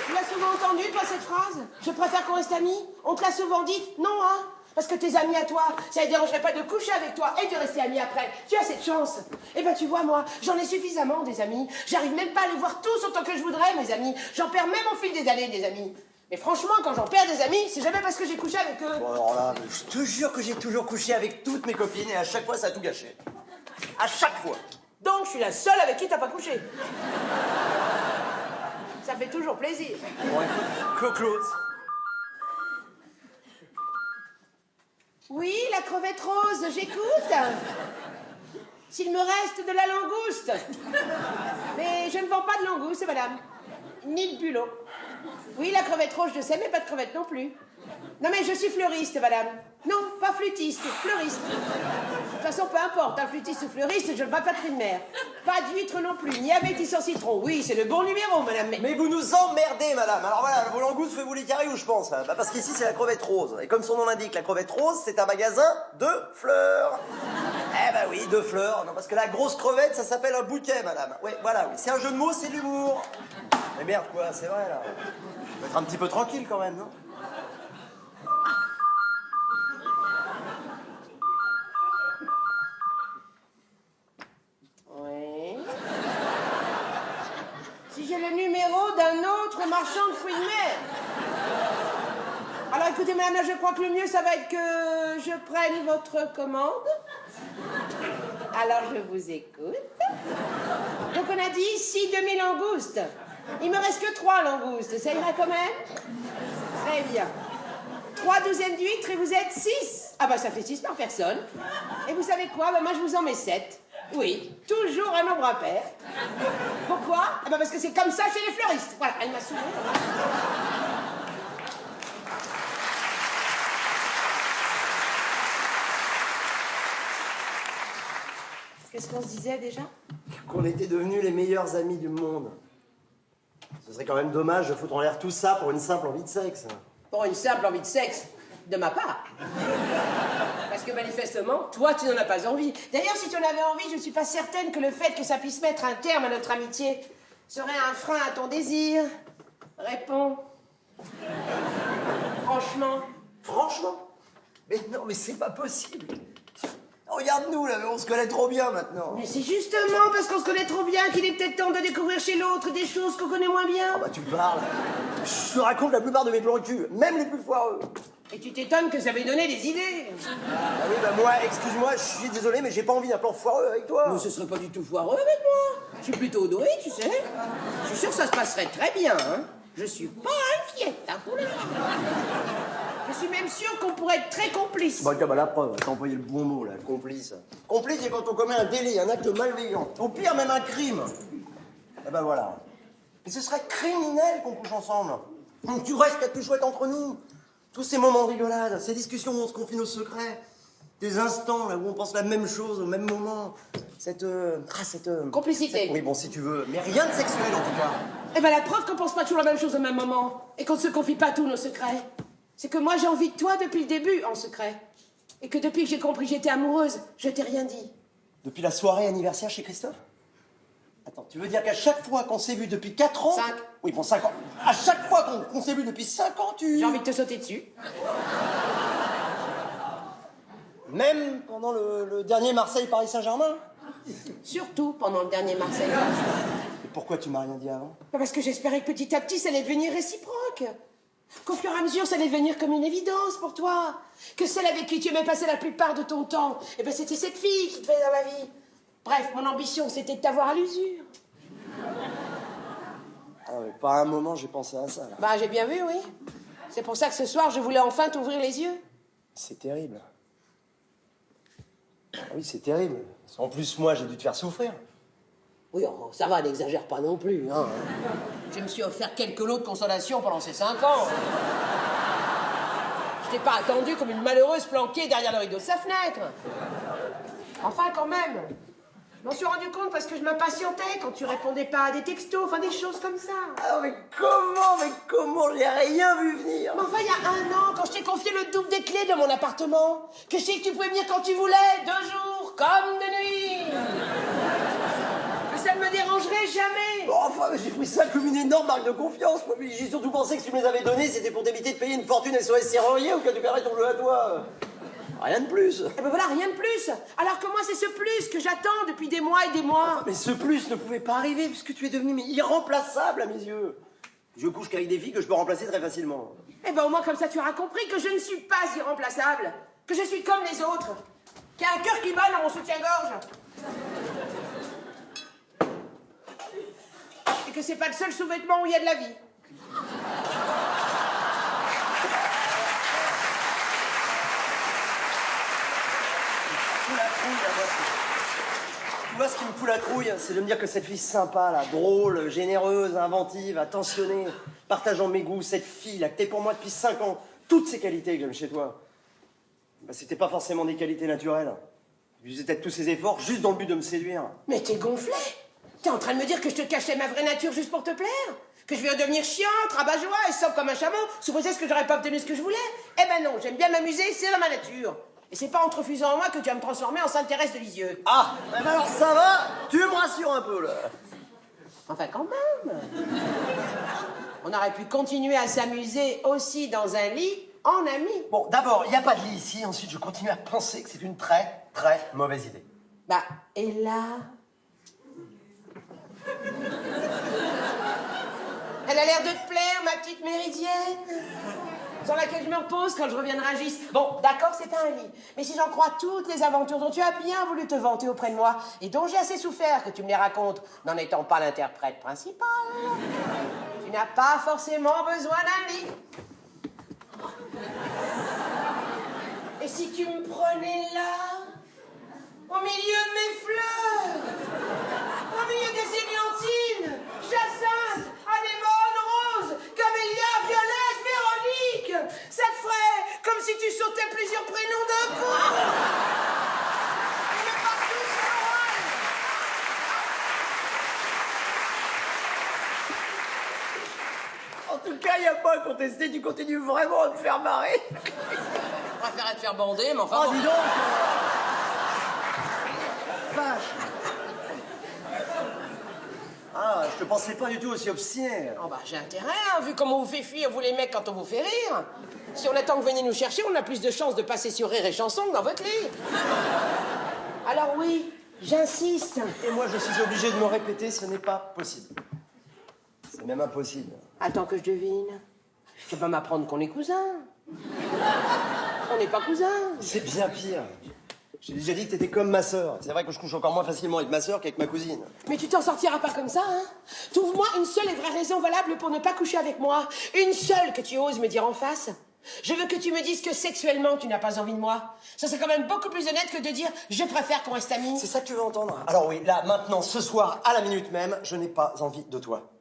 Tu l'as souvent entendu, toi, cette phrase? Je préfère qu'on reste amis? On te l'a souvent dit? Non, hein? Parce que tes amis à toi, ça ne dérangerait pas de coucher avec toi et de rester amis après. Tu as cette chance. Eh ben, tu vois, moi, j'en ai suffisamment, des amis. J'arrive même pas à les voir tous autant que je voudrais, mes amis. J'en perds même au fil des années, des amis. Mais franchement, quand j'en perds des amis, c'est jamais parce que j'ai couché avec eux. Bon, alors là, je te jure que j'ai toujours couché avec toutes mes copines et à chaque fois, ça a tout gâché. À chaque fois. Donc, je suis la seule avec qui t'as pas couché. Ça fait toujours plaisir. Bon, écoute, Claude. Oui, la crevette rose, j'écoute. S'il me reste de la langouste. Mais je ne vends pas de langouste, madame. Ni de bulot. Oui, la crevette rose, je sais, mais pas de crevette non plus. Non, mais je suis fleuriste, madame. Non, pas flûtiste, fleuriste. De toute façon, peu importe, un flûtiste ou fleuriste, je ne vois pas de mer. Pas d'huître non plus, ni avec sans citron. Oui, c'est le bon numéro, madame. Mais vous nous emmerdez, madame. Alors voilà, vos langoustes, faites-vous les carrés où je pense. Bah, parce qu'ici, c'est la crevette rose. Et comme son nom l'indique, la crevette rose, c'est un magasin de fleurs. Eh ben oui, de fleurs. Non, parce que la grosse crevette, ça s'appelle un bouquet, madame. Oui, voilà, oui. C'est un jeu de mots, c'est de l'humour. Mais merde, quoi, c'est vrai, là. Faut être un petit peu tranquille, quand même, non? Oui. Si j'ai le numéro d'un autre marchand de fruits de mer. Alors écoutez, madame, là, je crois que le mieux, ça va être que je prenne votre commande. Alors, je vous écoute. Donc, on a dit 6 demi-langoustes. Il me reste que 3 langoustes. Ça ira quand même? Très bien. 3 douzaines d'huîtres et vous êtes 6. Ah bah, ça fait 6 par personne. Et vous savez quoi? Bah, moi, je vous en mets 7. Oui, toujours un nombre impair. Pourquoi? Ah bah, parce que c'est comme ça chez les fleuristes. Voilà, elle m'a souri. Qu'est-ce qu'on se disait déjà? Qu'on était devenus les meilleurs amis du monde. Ce serait quand même dommage de foutre en l'air tout ça pour une simple envie de sexe. Pour une simple envie de sexe, de ma part. Parce que manifestement, toi, tu n'en as pas envie. D'ailleurs, si tu en avais envie, je ne suis pas certaine que le fait que ça puisse mettre un terme à notre amitié serait un frein à ton désir. Réponds. Franchement. Franchement? Mais non, mais c'est pas possible. Regarde-nous, là, on se connaît trop bien maintenant. Mais c'est justement parce qu'on se connaît trop bien qu'il est peut-être temps de découvrir chez l'autre des choses qu'on connaît moins bien. Ah bah tu parles. Je te raconte la plupart de mes plans cul, même les plus foireux. Et tu t'étonnes que ça m'ait donné des idées. Ah oui, bah moi, excuse-moi, je suis désolé, mais j'ai pas envie d'un plan foireux avec toi. Mais ce serait pas du tout foireux avec moi. Je suis plutôt douée, tu sais. Je suis sûre que ça se passerait très bien, hein. Je suis pas inquiète, hein, pour le moment. Je suis même sûre qu'on pourrait être très complices. Bah, bah la preuve, t'as employé le bon mot, là, complice. Complice, c'est quand on commet un délit, un acte malveillant. Au pire, même un crime. Eh ben voilà. Mais ce serait criminel qu'on couche ensemble. Donc tu restes tout chouette entre nous. Tous ces moments de rigolade, ces discussions où on se confie nos secrets. Des instants là où on pense la même chose au même moment. Cette complicité. Oui, bon, si tu veux. Mais rien de sexuel, en tout cas. Eh ben la preuve qu'on pense pas toujours la même chose au même moment. Et qu'on ne se confie pas tous nos secrets. C'est que moi, j'ai envie de toi depuis le début, en secret. Et que depuis que j'ai compris que j'étais amoureuse, je t'ai rien dit. Depuis la soirée anniversaire chez Christophe? Attends, tu veux dire qu'à chaque fois qu'on s'est vu depuis 4 ans... 5. Oui, bon, 5 ans. À chaque fois qu'on s'est vu depuis 5 ans, tu... J'ai envie de te sauter dessus. Même pendant le dernier Marseille-Paris Saint-Germain? Surtout pendant le dernier Marseille. pourquoi tu m'as rien dit avant? Bah, parce que j'espérais que petit à petit, ça allait devenir réciproque. Qu'au fur et à mesure, ça allait devenir comme une évidence pour toi. Que celle avec qui tu aimais passer la plupart de ton temps, eh ben c'était cette fille qui te faisait dans la vie. Bref, mon ambition, c'était de t'avoir à l'usure. Ah mais pas un moment j'ai pensé à ça, là. Bah, j'ai bien vu, oui. C'est pour ça que ce soir, je voulais enfin t'ouvrir les yeux. C'est terrible. Ah oui, c'est terrible. En plus, moi, j'ai dû te faire souffrir. Oui, oh, ça va, n'exagère pas non plus, hein. Je me suis offert quelques lots de consolation pendant ces 5 ans. Je t'ai pas attendu comme une malheureuse planquée derrière le rideau de sa fenêtre. Enfin, quand même. Je m'en suis rendu compte parce que je m'impatientais quand tu répondais pas à des textos, enfin des choses comme ça. Ah mais comment j'ai rien vu venir. Mais enfin, il y a 1 an, quand je t'ai confié le double des clés de mon appartement, que je sais que tu pouvais venir quand tu voulais, de jour comme de nuit. Mais ça ne me dérangerait jamais. Bon, enfin, j'ai pris ça comme une énorme marque de confiance, moi. Mais j'ai surtout pensé que si tu me les avais donnés, c'était pour t'éviter de payer une fortune SOS serrurier ou que tu paierais ton jeu à toi. Rien de plus. Eh ben voilà, rien de plus. Alors que moi, c'est ce plus que j'attends depuis des mois et des mois. Mais ce plus ne pouvait pas arriver puisque tu es devenu irremplaçable à mes yeux. Je couche qu'avec des filles que je peux remplacer très facilement. Eh ben au moins comme ça, tu auras compris que je ne suis pas irremplaçable. Que je suis comme les autres. Qu'il y a un cœur qui bat dans mon soutien-gorge. Et que c'est pas le seul sous-vêtement où il y a de la vie. Tu vois, ce qui me fout la trouille, c'est de me dire que cette fille sympa, là, drôle, généreuse, inventive, attentionnée, partageant mes goûts, cette fille, là, que t'es pour moi depuis 5 ans, toutes ces qualités que j'aime chez toi, bah, c'était pas forcément des qualités naturelles. Tu faisais peut-être tous ces efforts juste dans le but de me séduire. Mais t'es gonflé. T'es en train de me dire que je te cachais ma vraie nature juste pour te plaire? Que je vais devenir chiante, rabat-joie et sobre comme un chameau, sous prétexte que j'aurais pas obtenu ce que je voulais? Eh ben non, j'aime bien m'amuser, c'est dans ma nature. Et c'est pas en te refusant en moi que tu vas me transformer en Sainte Thérèse de Lisieux. Ah, eh ben alors ça va? Tu me rassures un peu, là. Enfin, quand même. On aurait pu continuer à s'amuser aussi dans un lit, en amis. Bon, d'abord, il n'y a pas de lit ici, ensuite je continue à penser que c'est une très, très mauvaise idée. Bah, et là... Elle a l'air de te plaire, ma petite méridienne, sur laquelle je me repose quand je reviendrai à Gis. Bon, d'accord, c'est un lit. Mais si j'en crois toutes les aventures dont tu as bien voulu te vanter auprès de moi, et dont j'ai assez souffert que tu me les racontes, n'en étant pas l'interprète principal, tu n'as pas forcément besoin d'un lit. Et si tu me prenais là, au milieu de mes fleurs, au milieu des églantines, Jacinthe, anémone, rose, camélia, violette, Véronique, ça te ferait comme si tu sautais plusieurs prénoms d'un coup. Et me partout sur l'oreille. En tout cas, il n'y a pas à contester, tu continues vraiment à me faire marrer. Je préférerais te faire bander, mais enfin... Oh, dis donc Vache. Ah, je te pensais pas du tout aussi obstiné. Oh bah j'ai intérêt, hein, vu comment on vous fait fuir, vous les mecs, quand on vous fait rire. Si on attend que vous veniez nous chercher, on a plus de chances de passer sur Rire et Chanson que dans votre lit. Alors oui, j'insiste. Et moi, je suis obligé de me répéter, ce n'est pas possible. C'est même impossible. Attends que je devine. Tu vas pas m'apprendre qu'on est cousins. On n'est pas cousins. C'est bien pire. J'ai déjà dit que t'étais comme ma sœur. C'est vrai que je couche encore moins facilement avec ma sœur qu'avec ma cousine. Mais tu t'en sortiras pas comme ça, hein. Trouve-moi une seule et vraie raison valable pour ne pas coucher avec moi. Une seule que tu oses me dire en face. Je veux que tu me dises que sexuellement tu n'as pas envie de moi. Ça serait quand même beaucoup plus honnête que de dire je préfère qu'on reste amis. C'est ça que tu veux entendre? Alors oui, là, maintenant, ce soir, à la minute même, je n'ai pas envie de toi.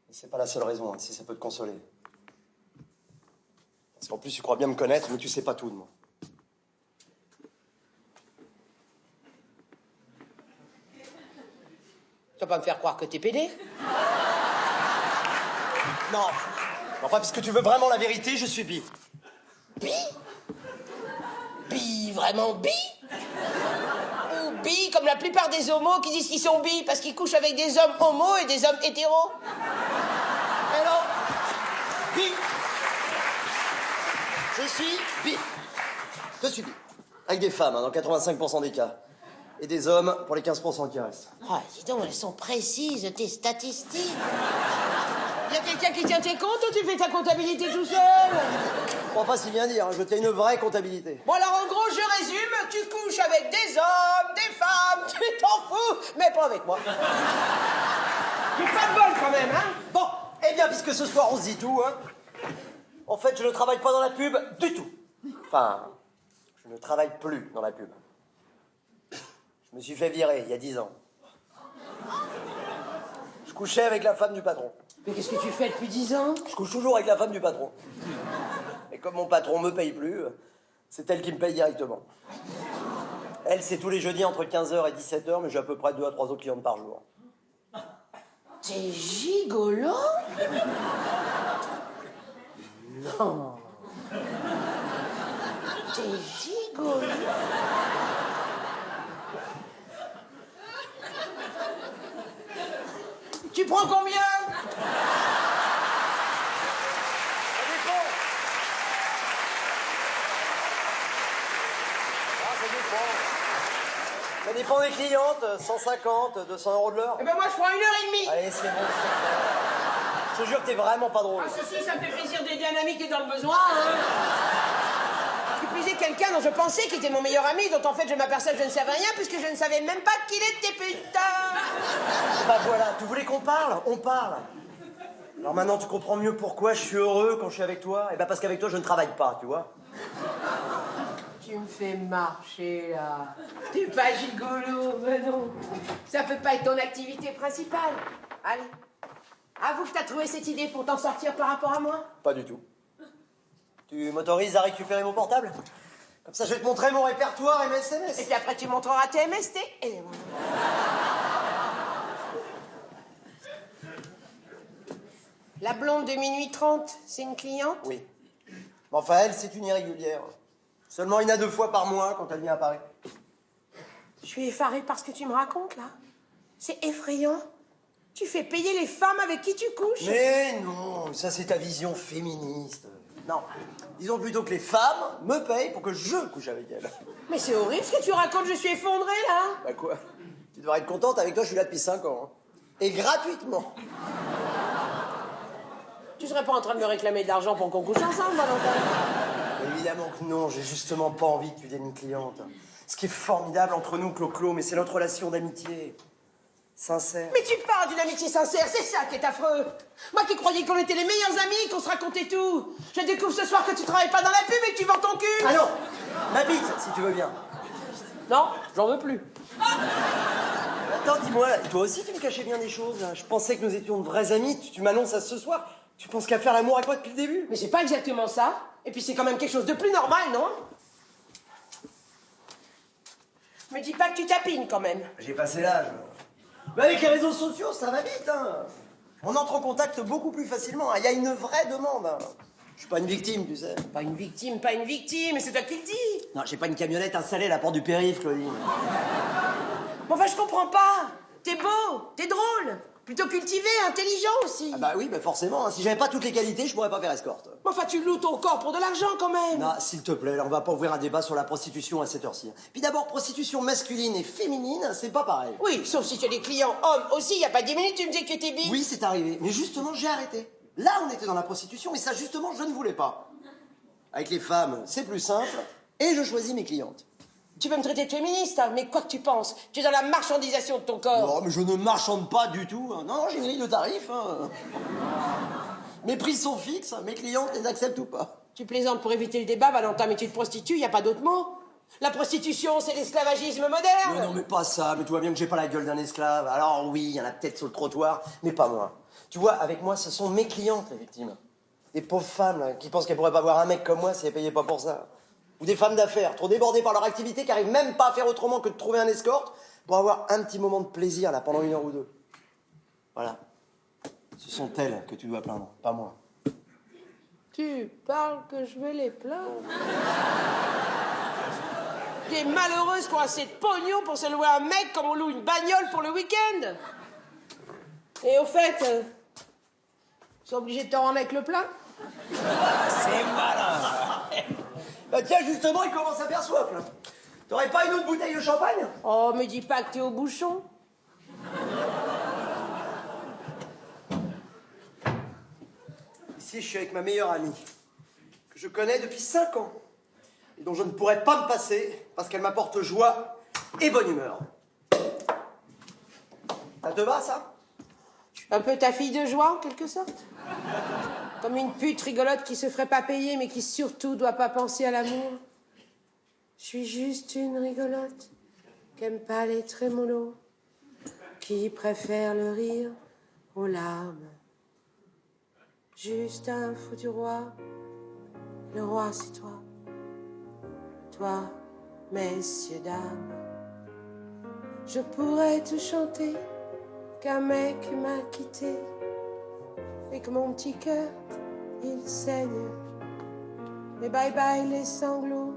C'est pas la seule raison, hein, si ça peut te consoler. Parce qu'en plus, tu crois bien me connaître, mais tu sais pas tout de moi. Tu vas pas me faire croire que t'es pédé? Non. Enfin, puisque tu veux vraiment la vérité, je suis bi. Bi? Bi, vraiment bi? Ou bi comme la plupart des homos qui disent qu'ils sont bi parce qu'ils couchent avec des hommes homos et des hommes hétéros? Eh non. Bi. Je suis bi. Je suis bi. Avec des femmes, hein, dans 85% des cas. et des hommes pour les 15% qui restent. Oh, dis donc, elles sont précises, tes statistiques. Y a quelqu'un qui tient tes comptes ou tu fais ta comptabilité tout seul? Je crois pas si bien dire, hein, je tiens une vraie comptabilité. Bon, alors, en gros, je résume, tu couches avec des hommes, des femmes, tu t'en fous, mais pas avec moi. J'ai pas de bol quand même, hein? Bon, eh bien, puisque ce soir on se dit tout, hein. En fait, je ne travaille pas dans la pub du tout. Enfin, je ne travaille plus dans la pub. Je me suis fait virer il y a 10 ans. Je couchais avec la femme du patron. Mais qu'est-ce que tu fais depuis 10 ans? Je couche toujours avec la femme du patron. Et comme mon patron me paye plus, c'est elle qui me paye directement. Elle, c'est tous les jeudis entre 15h et 17h, mais j'ai à peu près 2 à 3 autres clientes par jour. T'es gigolo? Non. T'es gigolo? Tu prends combien? Ça dépend des clientes, 150, 200 euros de l'heure. Eh ben moi, je prends 1h30. Allez, c'est bon, je te jure que t'es vraiment pas drôle. Ah, ceci, ça me fait plaisir d'aider un ami qui est dans le besoin, hein. Qui plus est quelqu'un dont je pensais qu'il était mon meilleur ami, dont en fait je m'aperçois que je ne savais rien, puisque je ne savais même pas qu'il était putain. Bah voilà, tu voulais qu'on parle? On parle. Alors maintenant, tu comprends mieux pourquoi je suis heureux quand je suis avec toi? Eh ben parce qu'avec toi, je ne travaille pas, tu vois. Tu me fais marcher, là. T'es pas gigolo, mais non. Ça peut pas être ton activité principale. Allez. Avoue que t'as trouvé cette idée pour t'en sortir par rapport à moi? Pas du tout. Tu m'autorises à récupérer mon portable? Comme ça, je vais te montrer mon répertoire et mes SMS. Et puis après, tu montreras tes MST. Et... La blonde de minuit 30, c'est une cliente? Oui. Mais enfin, elle, c'est une irrégulière. Seulement une à 2 fois par mois quand elle vient à Paris. Je suis effarée par ce que tu me racontes, là. C'est effrayant. Tu fais payer les femmes avec qui tu couches. Mais non, ça c'est ta vision féministe. Non, disons plutôt que les femmes me payent pour que je couche avec elles. Mais c'est horrible ce que tu racontes, je suis effondrée, là. Bah quoi? Tu devrais être contente, avec toi je suis là depuis 5 ans. Hein. Et gratuitement. Tu serais pas en train de me réclamer de l'argent pour qu'on couche ensemble, Valentin? Évidemment que non, j'ai justement pas envie que tu deviennes une cliente. Ce qui est formidable entre nous, Clo-Clo, mais c'est notre relation d'amitié. Sincère. Mais tu parles d'une amitié sincère, c'est ça qui est affreux. Moi qui croyais qu'on était les meilleurs amis, qu'on se racontait tout. Je découvre ce soir que tu travailles pas dans la pub et que tu vends ton cul. Ah non, ma bite, si tu veux bien. Non, j'en veux plus. Attends, dis-moi, toi aussi tu me cachais bien des choses. Là. Je pensais que nous étions de vrais amis, tu m'annonces à ce soir. Tu penses qu'à faire l'amour avec moi depuis le début? Mais c'est pas exactement ça. Et puis c'est quand même quelque chose de plus normal, non? Me dis pas que tu tapines quand même. J'ai passé l'âge. Mais avec les réseaux sociaux, ça va vite, hein. On entre en contact beaucoup plus facilement. Il y a une vraie demande. Hein. Je suis pas une victime, tu sais. Pas une victime, c'est toi qui le dis. Non, j'ai pas une camionnette installée à la porte du périph', Claudine. Bon, enfin, je comprends pas. T'es beau, t'es drôle. Plutôt cultivé, intelligent aussi. Ah bah oui, bah forcément. Hein. Si j'avais pas toutes les qualités, je pourrais pas faire escorte. Bon, enfin, tu loues ton corps pour de l'argent quand même. Non, s'il te plaît, là, on va pas ouvrir un débat sur la prostitution à cette heure-ci. Puis d'abord, prostitution masculine et féminine, c'est pas pareil. Oui, sauf si tu as des clients hommes aussi, il y a pas 10 minutes, tu me dis que t'es bi. Oui, c'est arrivé. Mais justement, j'ai arrêté. Là, on était dans la prostitution, et ça, justement, je ne voulais pas. Avec les femmes, c'est plus simple, et je choisis mes clientes. Tu peux me traiter de féministe, hein, mais quoi que tu penses, tu es dans la marchandisation de ton corps. Non, mais je ne marchande pas du tout. Hein. Non, j'ai une grille de tarifs. Hein. Mes prix sont fixes, mes clientes les acceptent ou pas. Tu plaisantes pour éviter le débat, Valentin, mais tu te prostitues, il y a pas d'autre mot. La prostitution, c'est l'esclavagisme moderne. Mais non, mais pas ça. Mais tu vois bien que j'ai pas la gueule d'un esclave. Alors oui, il y en a peut-être sur le trottoir, mais pas moi. Tu vois, avec moi, ce sont mes clientes, les victimes. Des pauvres femmes là, qui pensent qu'elles pourraient pas voir un mec comme moi si elles payaient pas pour ça. Ou des femmes d'affaires, trop débordées par leur activité, qui arrivent même pas à faire autrement que de trouver un escorte pour avoir un petit moment de plaisir là pendant 1 heure ou 2. Voilà. Ce sont elles que tu dois plaindre, pas moi. Tu parles que je vais les plaindre. Des malheureuses qui ont assez de pognon pour se louer un mec comme on loue une bagnole pour le week-end. Et au fait, ils sont obligés de te rendre avec le plein. C'est malin. Bah tiens, justement, il commence à faire soif, là. T'aurais pas une autre bouteille de champagne? Oh, me dis pas que t'es au bouchon. Ici, je suis avec ma meilleure amie, que je connais depuis 5 ans, et dont je ne pourrais pas me passer, parce qu'elle m'apporte joie et bonne humeur. Ça te va, ça? Un peu ta fille de joie, en quelque sorte. Comme une pute rigolote qui se ferait pas payer, mais qui surtout doit pas penser à l'amour. Je suis juste une rigolote qui aime pas les trémolos, qui préfère le rire aux larmes. Juste un foutu roi, le roi c'est toi. Toi, messieurs, dames, je pourrais te chanter qu'un mec m'a quitté et que mon petit cœur, il saigne. Mais bye bye les sanglots,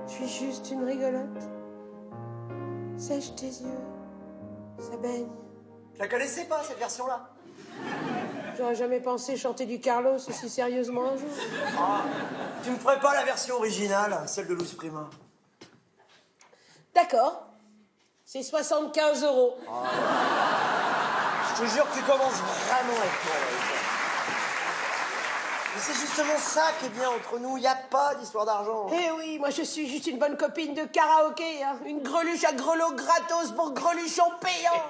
je suis juste une rigolote. Sèche tes yeux, ça baigne. Je la connaissais pas, cette version-là. J'aurais jamais pensé chanter du Carlos aussi sérieusement un jour. Ah, tu me ferais pas la version originale, celle de Louis Prima? D'accord, c'est 75 €. Je te jure que tu commences vraiment avec moi, là. Mais c'est justement ça qui est bien entre nous, il n'y a pas d'histoire d'argent. Eh oui, moi je suis juste une bonne copine de karaoké, hein. Une greluche à grelot gratos pour greluchon payant.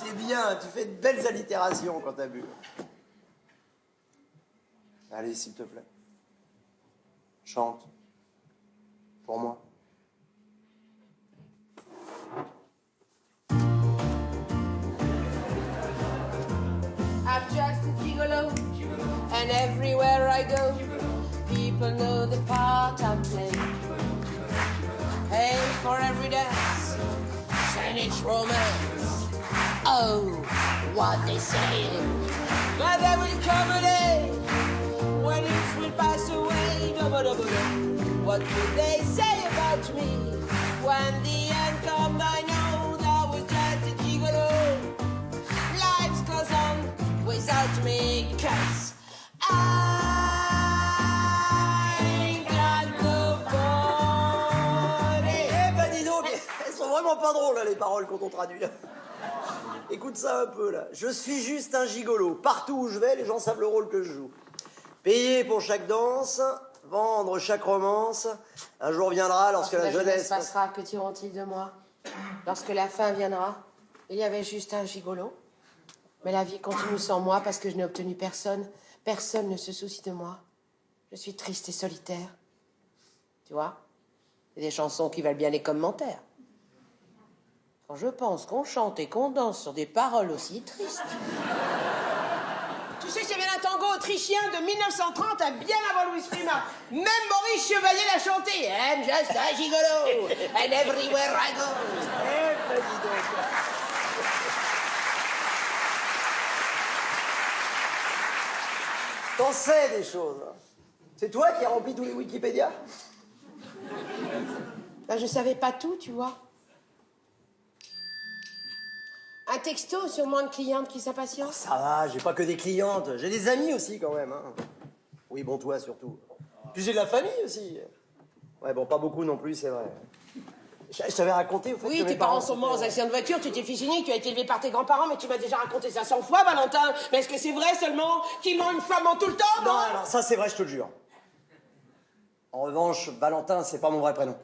C'est bien, tu fais de belles allitérations quand t'as bu. Allez, s'il te plaît. Chante. Pour moi. I'm just a gigolo, and everywhere I go, people know the part I'm playing. Pay for every dance, and each romance. Oh, what they say. But there will come a day when it will pass away. What will they say about me when the end comes? I know that was just a gigolo. Life goes on without me, 'cause I ain't got nobody. Eh ben dis donc, elles sont vraiment pas drôles, là, les paroles quand on traduit. Écoute ça un peu, là. Je suis juste un gigolo. Partout où je vais, les gens savent le rôle que je joue. Payer pour chaque danse, vendre chaque romance. Un jour viendra lorsque la jeunesse passera, que diront-ils de moi? Lorsque la fin viendra, il y avait juste un gigolo. Mais la vie continue sans moi parce que je n'ai obtenu personne. Personne ne se soucie de moi. Je suis triste et solitaire. Tu vois? C'est des chansons qui valent bien les commentaires. Quand je pense qu'on chante et qu'on danse sur des paroles aussi tristes. Tu sais, ça vient d'un tango autrichien de 1930, à bien avant Louis Prima. Même Maurice Chevalier l'a chanté. I'm just a gigolo, and everywhere I go. Eh ben dis donc. T'en sais des choses. C'est toi qui as rempli tous les Wikipédia? Ben, je savais pas tout, tu vois. Un texto sur moins de clientes qui s'impatientent. Ça va, j'ai pas que des clientes, j'ai des amis aussi quand même. Hein. Oui, bon, toi surtout. Puis j'ai de la famille aussi. Ouais, bon, pas beaucoup non plus, c'est vrai. Je t'avais raconté au fait Oui, que tes mes parents sont morts aux accidents de voiture, tu t'es fait signer, tu as été élevé par tes grands-parents, mais tu m'as déjà raconté ça 100 fois, Valentin. Mais est-ce que c'est vrai seulement qu'ils m'ont une femme en tout le temps? Non, alors ça c'est vrai, je te le jure. En revanche, Valentin, c'est pas mon vrai prénom.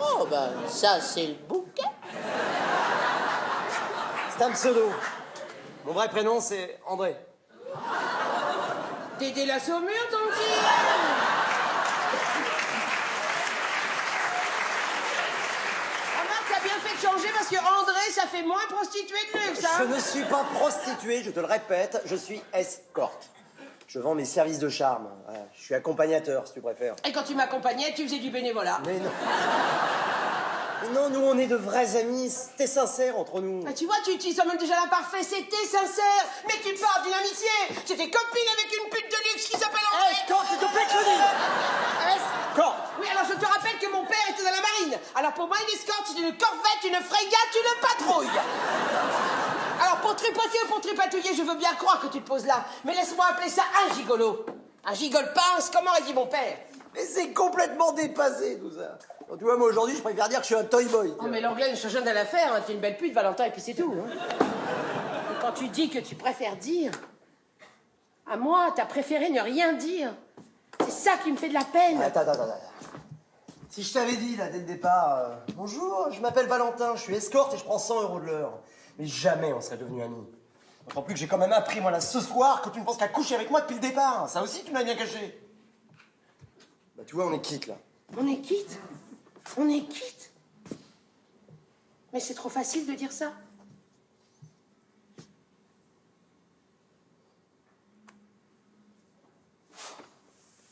Oh, ben, ça, c'est le bouquet. C'est un pseudo. Mon vrai prénom, c'est André. Dédé la Saumure, ton petit. Remarque, t'as bien fait de changer parce que André, ça fait moins prostituée de luxe, hein. Je ne suis pas prostituée, je te le répète, je suis escorte. Je vends mes services de charme. Voilà. Je suis accompagnateur, si tu préfères. Et quand tu m'accompagnais, tu faisais du bénévolat. Mais non. Mais non, nous, on est de vrais amis. C'était sincère entre nous. Ah, tu vois, tu utilises même déjà l'imparfait, c'était sincère. Mais tu parles d'une amitié. J'étais copine avec une pute de luxe qui s'appelle André. Escorte, s'il te plaît, je te dis. Escorte. Oui, alors je te rappelle que mon père était dans la marine. Alors pour moi, une escorte, c'est une corvette, une frégate, une patrouille. Alors pour tripoter ou pour tripatouiller, je veux bien croire que tu te poses là. Mais laisse-moi appeler ça un gigolo. Un gigole-pince, comme aurait dit mon père. Mais c'est complètement dépassé, tout ça. Bon, tu vois, moi, aujourd'hui, je préfère dire que je suis un toy boy. Oh, mais l'anglais ne change rien à l'affaire, hein. T'es une belle pute, Valentin, et puis c'est tout. Hein. Et quand tu dis que tu préfères dire, à moi, t'as préféré ne rien dire. C'est ça qui me fait de la peine. Attends. Si je t'avais dit, là, dès le départ, bonjour, je m'appelle Valentin, je suis escorte et je prends 100 € de l'heure. Mais jamais on serait devenus amis. D'autant plus que j'ai quand même appris, moi, là, ce soir, que tu ne penses qu'à coucher avec moi depuis le départ. Ça aussi, tu m'as bien caché. Bah, tu vois, on est quitte, là. On est quitte. On est quitte. Mais c'est trop facile de dire ça.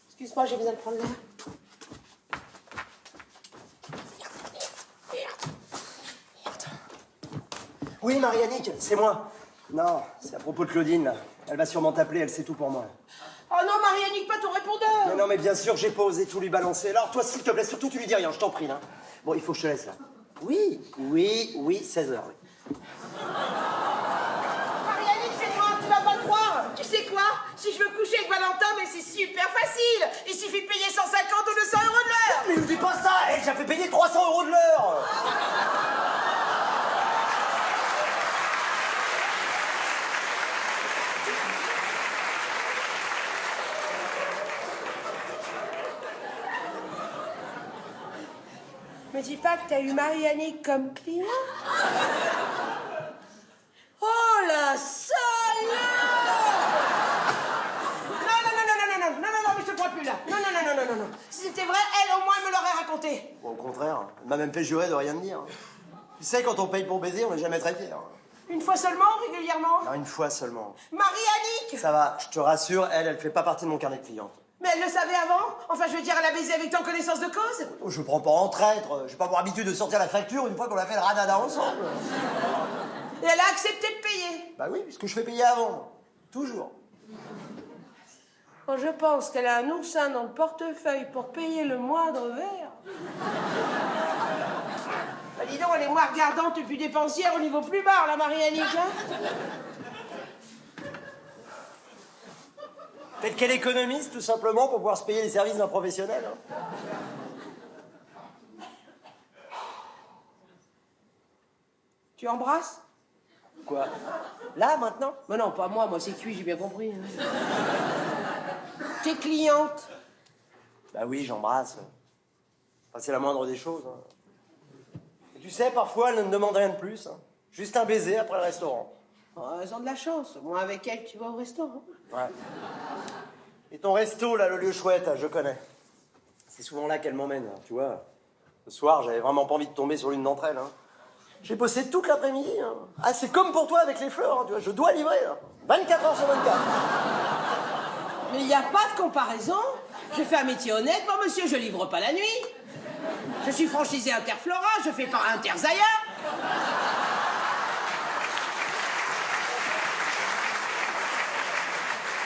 Excuse-moi, j'ai besoin de prendre l'air. Oui, Mariannick, c'est moi. Non, c'est à propos de Claudine, là. Elle va sûrement t'appeler, elle sait tout pour moi. Oh non, Mariannick, pas ton répondeur. Mais non, mais bien sûr, j'ai pas osé tout lui balancer. Alors, toi, s'il te plaît, surtout, tu lui dis rien, je t'en prie, là. Bon, il faut que je te laisse, là. Oui, 16 h, oui. Mariannick, c'est moi, tu vas pas le croire. Tu sais quoi? Si je veux coucher avec Valentin, mais c'est super facile. Il suffit de payer 150 ou 200 € de l'heure. Mais ne dis pas ça, elle, j'ai fait payer 300 € de l'heure. Me dis pas que t'as eu Mariannick comme client. Oh la salope! Non, mais je te crois plus là. Non. Si c'était vrai, elle au moins elle me l'aurait raconté. Bon, au contraire, elle m'a même fait jurer de rien me dire. Tu sais, quand on paye pour baiser, on n'est jamais très fiers. Une fois seulement, régulièrement? Non, une fois seulement. Mariannick! Ça va, je te rassure, elle fait pas partie de mon carnet de clientes. Mais elle le savait avant? Enfin, je veux dire, elle a baisé avec toi en connaissance de cause? Je prends pas en traître, j'ai pas pour habitude de sortir la facture une fois qu'on a fait le radada ensemble. Et elle a accepté de payer. Bah oui, puisque je fais payer avant. Toujours. Quand je pense qu'elle a un oursin dans le portefeuille pour payer le moindre verre. Bah dis donc, elle est moins regardante et plus dépensière au niveau plus bas, la Mariannick, hein? Peut-être qu'elle économise tout simplement pour pouvoir se payer les services d'un professionnel. Hein. Tu embrasses? Quoi? Là, maintenant? Mais non, pas moi, c'est cuit, j'ai bien compris. Hein. T'es cliente. Bah oui, j'embrasse. Enfin, c'est la moindre des choses. Hein. Et tu sais, parfois, elle ne me demande rien de plus. Hein. Juste un baiser après le restaurant. Oh, elles ont de la chance. Moi, avec elle, tu vas au restaurant. Ouais. Et ton resto, là, le lieu chouette, je connais. C'est souvent là qu'elle m'emmène, hein, tu vois. Ce soir, j'avais vraiment pas envie de tomber sur l'une d'entre elles. Hein. J'ai bossé toute l'après-midi. Hein. Ah, c'est comme pour toi avec les fleurs, hein, tu vois. Je dois livrer, là. 24 heures sur 24. Mais il n'y a pas de comparaison. Je fais un métier honnête, bon monsieur, je livre pas la nuit. Je suis franchisé Interflora, je fais pas Interzaya.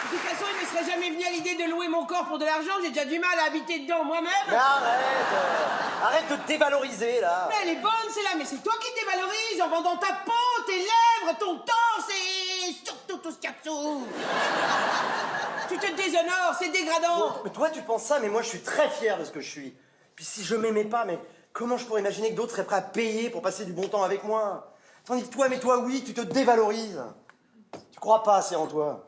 De toute façon, il ne serait jamais venu à l'idée de louer mon corps pour de l'argent. J'ai déjà du mal à habiter dedans moi-même. Mais arrête de te dévaloriser, là. Mais elle est bonne, c'est là. Mais c'est toi qui te dévalorises en vendant ta peau, tes lèvres, ton torse et surtout tout ce qu'il y a dessous. Tu te déshonores, c'est dégradant. Bon, mais toi, tu penses ça, mais moi, je suis très fier de ce que je suis. Puis si je m'aimais pas, mais comment je pourrais imaginer que d'autres seraient prêts à payer pour passer du bon temps avec moi? Tandis que toi, oui, tu te dévalorises. Tu crois pas assez en toi.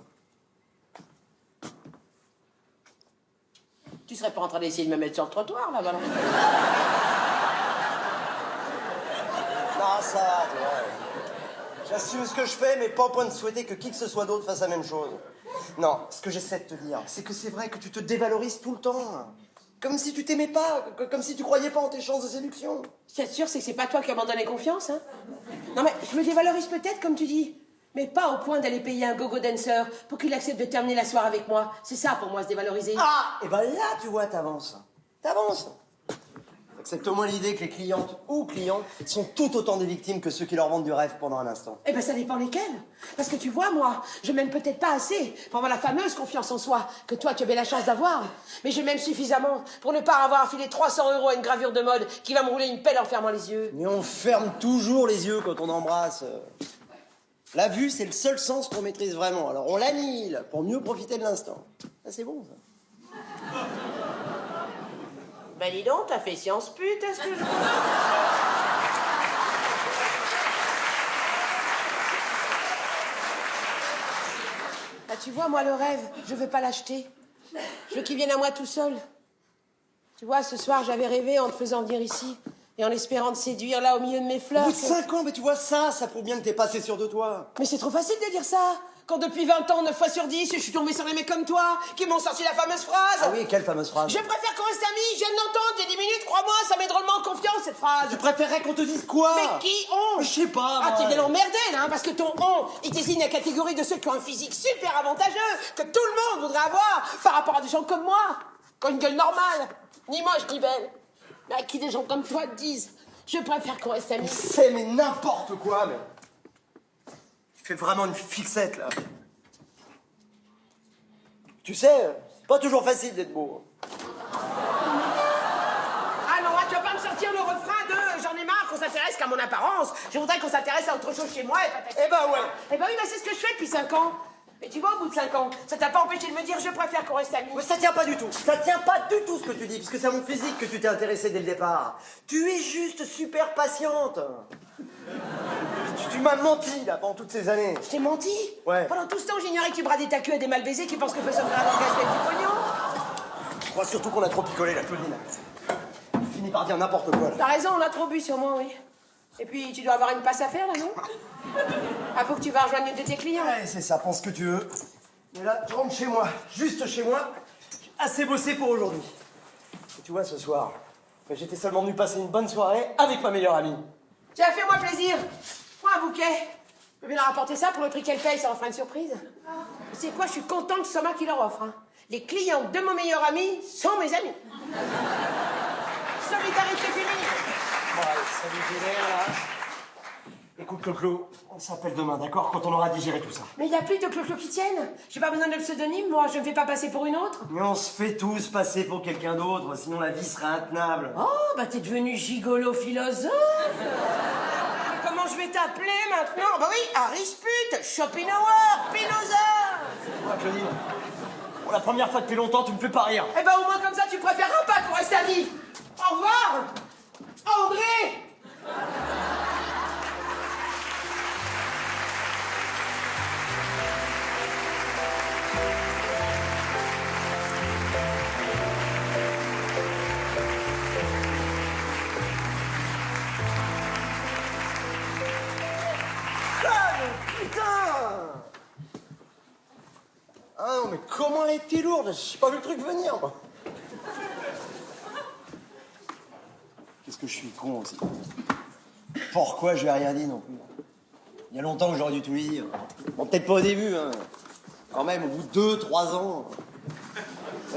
Tu serais pas en train d'essayer de me mettre sur le trottoir, là, Valentin? Non, ça, tu vois. J'assume ce que je fais, mais pas au point de souhaiter que qui que ce soit d'autre fasse la même chose. Non, ce que j'essaie de te dire, c'est que c'est vrai que tu te dévalorises tout le temps. Comme si tu t'aimais pas, comme si tu croyais pas en tes chances de séduction. Je t'assure, c'est que c'est pas toi qui as abandonné confiance, hein? Non, mais je me dévalorise peut-être, comme tu dis. Mais pas au point d'aller payer un gogo dancer pour qu'il accepte de terminer la soirée avec moi. C'est ça, pour moi, se dévaloriser. Ah, et ben là, tu vois, t'avances. T'avances. Accepte au moins l'idée que les clientes ou clients sont tout autant des victimes que ceux qui leur vendent du rêve pendant un instant. Eh ben, ça dépend lesquels. Parce que tu vois, moi, je m'aime peut-être pas assez pour avoir la fameuse confiance en soi que toi, tu avais la chance d'avoir. Mais je m'aime suffisamment pour ne pas avoir filé 300 € à une gravure de mode qui va me rouler une pelle en fermant les yeux. Mais on ferme toujours les yeux quand on embrasse. La vue, c'est le seul sens qu'on maîtrise vraiment. Alors on l'annihile pour mieux profiter de l'instant. Ça, c'est bon, ça. Ben dis donc, t'as fait science pute, est-ce que je... Ah, tu vois, moi, le rêve, je veux pas l'acheter. Je veux qu'il vienne à moi tout seul. Tu vois, ce soir, j'avais rêvé en te faisant venir ici et en espérant te séduire là au milieu de mes fleurs. Au bout de 5 ans, mais tu vois, ça prouve bien que t'es pas assez sûr de toi. Mais c'est trop facile de dire ça. Quand depuis 20 ans, 9 fois sur 10, je suis tombée sur des mecs comme toi qui m'ont sorti la fameuse phrase. Ah oui, quelle fameuse phrase? Je préfère qu'on reste amis, je viens de l'entendre il y a 10 minutes, crois-moi, ça met drôlement en confiance cette phrase. Tu préférerais qu'on te dise quoi? Mais qui ont? Je sais pas, Ah, moi. t'es bien emmerdé, là, hein, parce que ton on, il désigne la catégorie de ceux qui ont un physique super avantageux, que tout le monde voudrait avoir, par rapport à des gens comme moi, qui ont une gueule normale, ni moche, ni belle. Mais à qui des gens comme toi te disent, je préfère qu'on reste amis. C'est mais n'importe quoi, mais... Tu fais vraiment une fixette, là. Tu sais, c'est pas toujours facile d'être beau. Ah non, tu vas pas me sortir le refrain de j'en ai marre qu'on s'intéresse qu'à mon apparence. Je voudrais qu'on s'intéresse à autre chose chez moi et pas... Eh ben ouais. Eh ben oui, c'est ce que je fais depuis 5 ans. Mais tu vois, au bout de 5 ans, ça t'a pas empêché de me dire je préfère qu'on reste amis. Mais ça tient pas du tout. Ça tient pas du tout ce que tu dis, parce que c'est à mon physique que tu t'es intéressé dès le départ. Tu es juste super patiente. Tu m'as menti, là, pendant toutes ces années. Je t'ai menti? Ouais. Pendant tout ce temps, j'ignorais que tu bradais ta queue à des mal baisés qui pensent qu'on peut s'offrir un langage avec du pognon. Je crois surtout qu'on a trop picolé, la Claudine. Tu finis par dire n'importe quoi, là. T'as raison, on a trop bu sûrement, oui. Et puis, tu dois avoir une passe à faire, là, non? Ah, faut que tu vas rejoindre une de tes clients. Ouais, c'est ça, pense ce que tu veux. Mais là, je rentre chez moi, juste chez moi. J'ai assez bossé pour aujourd'hui. Et tu vois, ce soir, j'étais seulement venu passer une bonne soirée avec ma meilleure amie. Tiens, fais-moi plaisir. Prends un bouquet. Je peux bien leur apporter ça pour le prix qu'elle paye, ça leur fera une surprise. C'est quoi, je suis content que ce soit moi qui leur offre. Hein. Les clients de mon meilleur ami sont mes amis. Solidarité féminine. Bon, allez, salut, Génère, là. Écoute, Clo-Clo, on s'appelle demain, d'accord? Quand on aura digéré tout ça. Mais il n'y a plus de Clo-Clo qui tiennent. J'ai pas besoin de pseudonyme, moi. Je ne me fais pas passer pour une autre. Mais on se fait tous passer pour quelqu'un d'autre, sinon la vie serait intenable. Oh, bah t'es devenu gigolo philosophe. Mais comment je vais t'appeler maintenant? Bah oui, Arispute, Schopenhauer, Spinoza. Ouais, Claudine, pour la première fois depuis longtemps, tu me fais pas rire. Eh ben au moins comme ça, tu préféreras pas qu'on reste amis. Au revoir, André. Putain! Ah non, mais comment elle a été lourde? J'ai pas vu le truc venir, moi. Qu'est-ce que je suis con aussi. Pourquoi je lui ai rien dit non plus? Il y a longtemps que j'aurais dû tout lui dire. Bon, peut-être pas au début, hein. Quand même, au bout de 2-3 ans.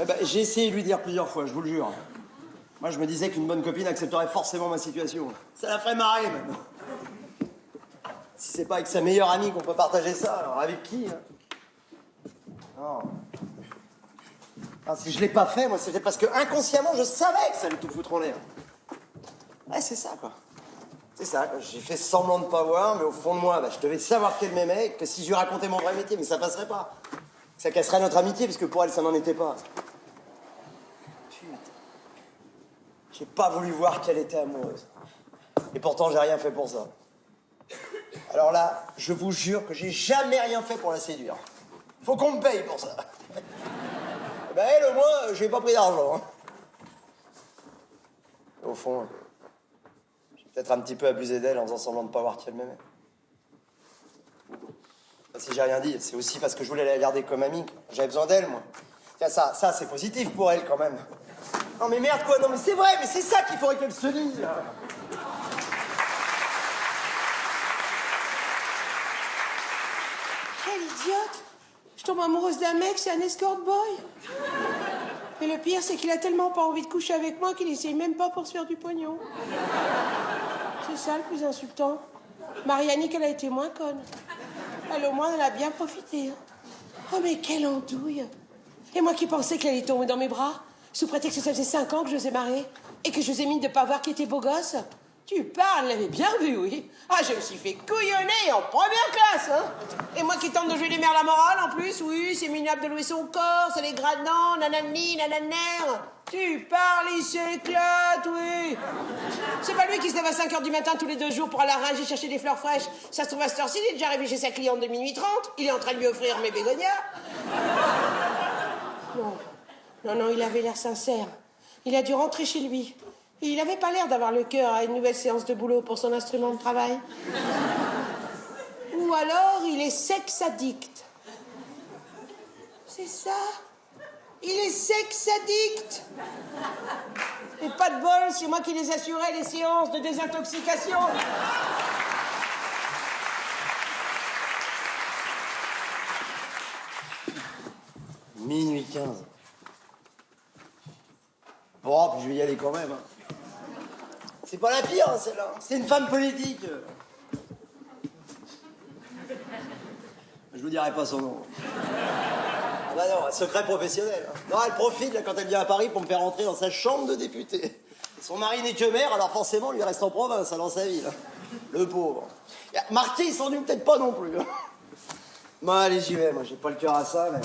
Eh ben, j'ai essayé de lui dire plusieurs fois, je vous le jure. Moi, je me disais qu'une bonne copine accepterait forcément ma situation. Ça la ferait marrer, même. Si c'est pas avec sa meilleure amie qu'on peut partager ça, alors avec qui, hein? Non. Ah, si je l'ai pas fait, moi, c'était parce que inconsciemment, je savais que ça allait tout foutre en l'air. Ouais, c'est ça, quoi. C'est ça, quoi. J'ai fait semblant de pas voir, mais au fond de moi, bah, je devais savoir qu'elle m'aimait, et que si je lui racontais mon vrai métier, mais ça passerait pas. Ça casserait notre amitié, parce que pour elle, ça n'en était pas. Putain. J'ai pas voulu voir qu'elle était amoureuse. Et pourtant, j'ai rien fait pour ça. Alors là, je vous jure que j'ai jamais rien fait pour la séduire. Faut qu'on me paye pour ça. Ben elle, au moins, j'ai pas pris d'argent. Hein. Au fond, j'ai peut-être un petit peu abusé d'elle en faisant semblant de pas voir qu'elle m'aimait. Si j'ai rien dit, c'est aussi parce que je voulais la garder comme amie. J'avais besoin d'elle, moi. Tiens, ça, c'est positif pour elle, quand même. Non, mais merde, quoi. Non, mais c'est vrai, mais c'est ça qu'il faudrait qu'elle se dise. Quelle idiote! Je tombe amoureuse d'un mec, c'est un escort boy. Mais le pire, c'est qu'il a tellement pas envie de coucher avec moi qu'il essaye même pas pour se faire du pognon. C'est ça le plus insultant. Marianne, elle a été moins conne. Elle, au moins, elle a bien profité. Oh, mais quelle andouille! Et moi qui pensais qu'elle allait tomber dans mes bras, sous prétexte que ça faisait 5 ans que je les ai mariés, et que je vous ai mis de pas voir qui était beau gosse. Tu parles, l'avais bien vu, oui. Ah, je me suis fait couillonner en première classe, hein. Et moi qui tente de jouer les mères la morale, en plus, oui, c'est minable de louer son corps, c'est dégradant, nanani, nananer. Tu parles, il s'éclate, oui. C'est pas lui qui se lève à 5h du matin tous les 2 jours pour aller à Rungis chercher des fleurs fraîches. Ça se trouve à cette heure-ci, il est déjà arrivé chez sa cliente de minuit 30. Il est en train de lui offrir mes bégonias. Non, il avait l'air sincère. Il a dû rentrer chez lui. Et il avait pas l'air d'avoir le cœur à une nouvelle séance de boulot pour son instrument de travail. Ou alors, il est sex addict. C'est ça. Il est sex addict. Et pas de bol, c'est moi qui les assurais, les séances de désintoxication. Minuit 15. Bon, puis je vais y aller quand même. Hein. C'est pas la pire, hein, celle-là. C'est une femme politique. Je vous dirai pas son nom. Ah bah non, un secret professionnel. Non, elle profite là, quand elle vient à Paris pour me faire rentrer dans sa chambre de député. Son mari n'est que maire, alors forcément, lui reste en province, dans sa ville. Le pauvre. Marquis, il s'ennuie peut-être pas non plus. Bon, allez, j'y vais. Moi, j'ai pas le cœur à ça, mais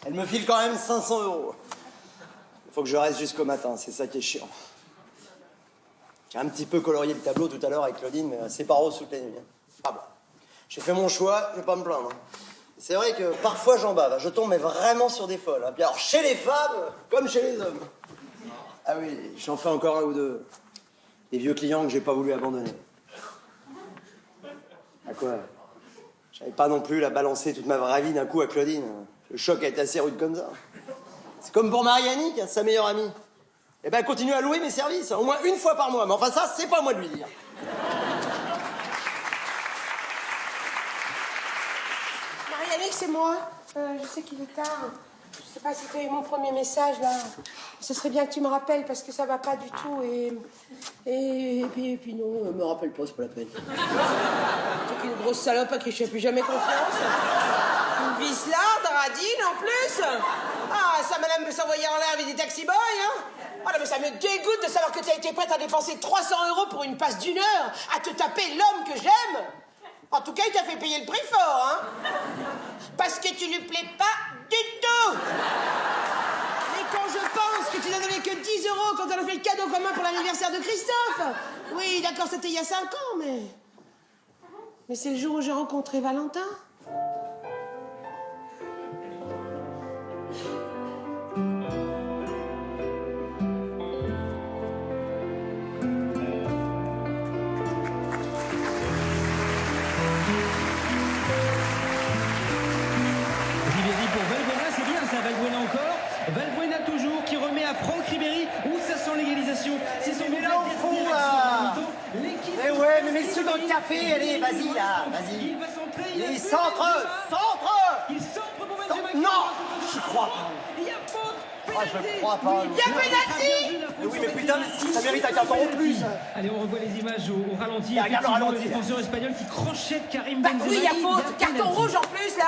elle me file quand même 500 €. Il faut que je reste jusqu'au matin, c'est ça qui est chiant. J'ai un petit peu colorié le tableau tout à l'heure avec Claudine, mais c'est pas rose toutes les nuits. Ah bon. J'ai fait mon choix, je vais pas me plaindre. C'est vrai que parfois j'en bave, je tombe mais vraiment sur des folles. Puis alors chez les femmes, comme chez les hommes. Ah oui, j'en fais encore un ou deux. Des vieux clients que j'ai pas voulu abandonner. À quoi? J'avais pas non plus la balancer toute ma vraie vie d'un coup à Claudine. Le choc a été assez rude comme ça. C'est comme pour Marie-Annick, sa meilleure amie. Eh ben, elle continue à louer mes services, au moins 1 fois par mois. Mais enfin, ça, c'est pas à moi de lui dire. Marie-Annick, c'est moi. Je sais qu'il est tard. Je sais pas si tu as eu mon premier message, là. Ce serait bien que tu me rappelles, parce que ça va pas du tout, et puis non, me rappelle pas, c'est pas la peine. T'es qu'une grosse salope à qui je fais plus jamais confiance. Une vicelarde, radine, en plus. Ah, ça, madame, me s'envoyer en l'air avec des taxi-boys, hein. Ah non, mais ça me dégoûte de savoir que tu as été prête à dépenser 300 € pour une passe d'1 heure, à te taper l'homme que j'aime. En tout cas, il t'a fait payer le prix fort, hein. Parce que tu lui plais pas du tout. Mais quand je pense que tu n'as donné que 10 € quand on a fait le cadeau commun pour l'anniversaire de Christophe. Oui, d'accord, c'était il y a 5 ans, mais... Mais c'est le jour où j'ai rencontré Valentin. Valbuena encore, Valbuena toujours, qui remet à Franck Ribéry, où ça sent l'égalisation. C'est son mais là au fond là. Mais ouais, mais mets le dans le café, allez, vas-y là, vas-y. Il va centrer, il centre. Il centre pour Benzema. Non, je crois pas. Il y a faute. Ah, je crois pas. Il y a pénalty. Mais oui, mais putain, ça mérite un carton en plus. Allez, on revoit les images au ralenti. Regarde le ralenti. Le défenseur espagnol qui crochette Karim Bah Benzema. oui, il y a faute. Carton rouge en plus, là.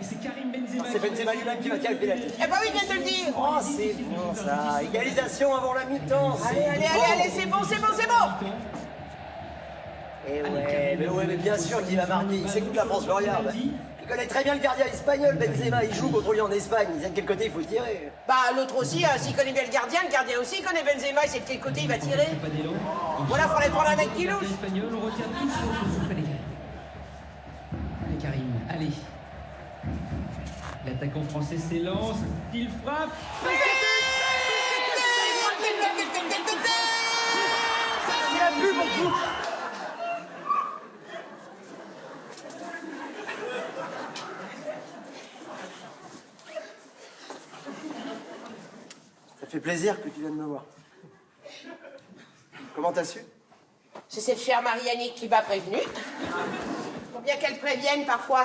Et c'est Karim Benzema. C'est Benzema lui-même qui va tirer le pénalty. Eh ben oui, il vient de le dire. Oh, c'est bon ça. Égalisation avant la mi-temps. Allez, c'est bon. Mais bien sûr qu'il va marquer. Il sait que toute la France le regarde. Il connaît très bien le gardien espagnol, Benzema. Il joue contre lui en Espagne. Il sait de quel côté il faut tirer. Bah, l'autre aussi, s'il connaît bien le gardien aussi connaît Benzema. Il sait de quel côté il va tirer. Voilà, faudrait prendre un mec qui louche. Espagnol, on retient tous son souffle. Allez, Karim, allez. L'attaquant français s'élance, il frappe. Il a plus beaucoup. Ça fait plaisir que tu viennes me voir. Comment t'as su? C'est cette chère Marie-Annick qui m'a prévenue. Faut bien qu'elle prévienne parfois.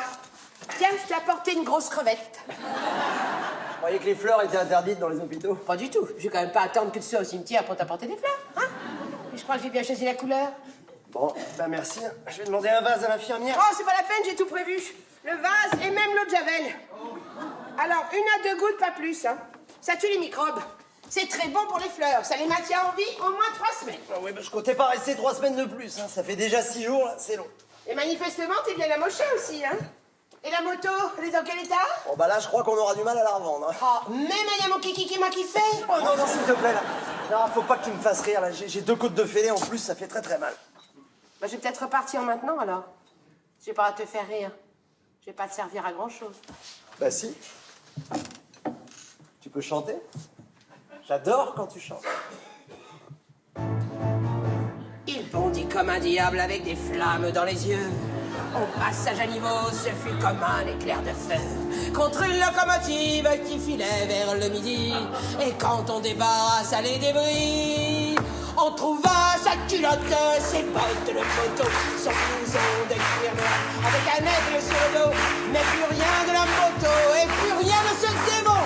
Tiens, je t'ai apporté une grosse crevette. Je croyais que les fleurs étaient interdites dans les hôpitaux. Pas du tout. Je vais quand même pas attendre que tu sois au cimetière pour t'apporter des fleurs, hein. Mais je crois que j'ai bien choisi la couleur. Bon, ben merci. Je vais demander un vase à l'infirmière. Oh, c'est pas la peine, j'ai tout prévu. Le vase et même l'eau de Javel. Alors, 1 à 2 gouttes, pas plus, hein. Ça tue les microbes. C'est très bon pour les fleurs. Ça les maintient en vie au moins 3 semaines. Ah oui, mais je comptais pas rester 3 semaines de plus. Hein. Ça fait déjà 6 jours, là, c'est long. Et manifestement, t'es bien amoché aussi, hein. Et la moto, elle est dans quel état? Bon, bah là, je crois qu'on aura du mal à la revendre. Hein. Oh, même il y a mon kiki qui m'a kiffé. Oh non, non, s'il te plaît, là. Non, faut pas que tu me fasses rire, là. J'ai 2 côtes de fêlée en plus, ça fait très très mal. Bah, je vais peut-être repartir maintenant, alors. J'ai pas à te faire rire. Je vais pas te servir à grand-chose. Bah si. Tu peux chanter? J'adore quand tu chantes. Il bondit comme un diable avec des flammes dans les yeux. Au passage à niveau, ce fut comme un éclair de feu contre une locomotive qui filait vers le midi. Et quand on débarrassa les débris, on trouva sa culotte, ses bottes de moto, son blouson de cuir noir avec un aigle sur le dos. Mais plus rien de la moto et plus rien de ce démon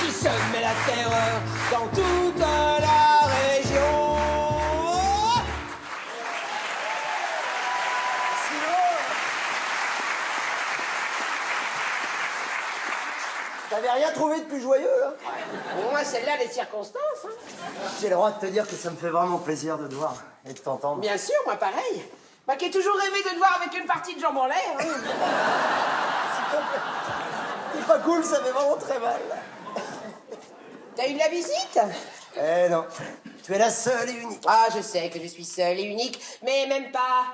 qui semait la terreur dans toute la région. T'avais rien trouvé de plus joyeux, là? Au moins, celle-là, les circonstances, hein. J'ai le droit de te dire que ça me fait vraiment plaisir de te voir et de t'entendre. Bien sûr, moi, pareil. Moi qui ai toujours rêvé de te voir avec une partie de jambes en l'air, hein. C'est pas cool, ça fait vraiment très mal. T'as eu de la visite? Eh non, tu es la seule et unique. Ah, je sais que je suis seule et unique, mais même pas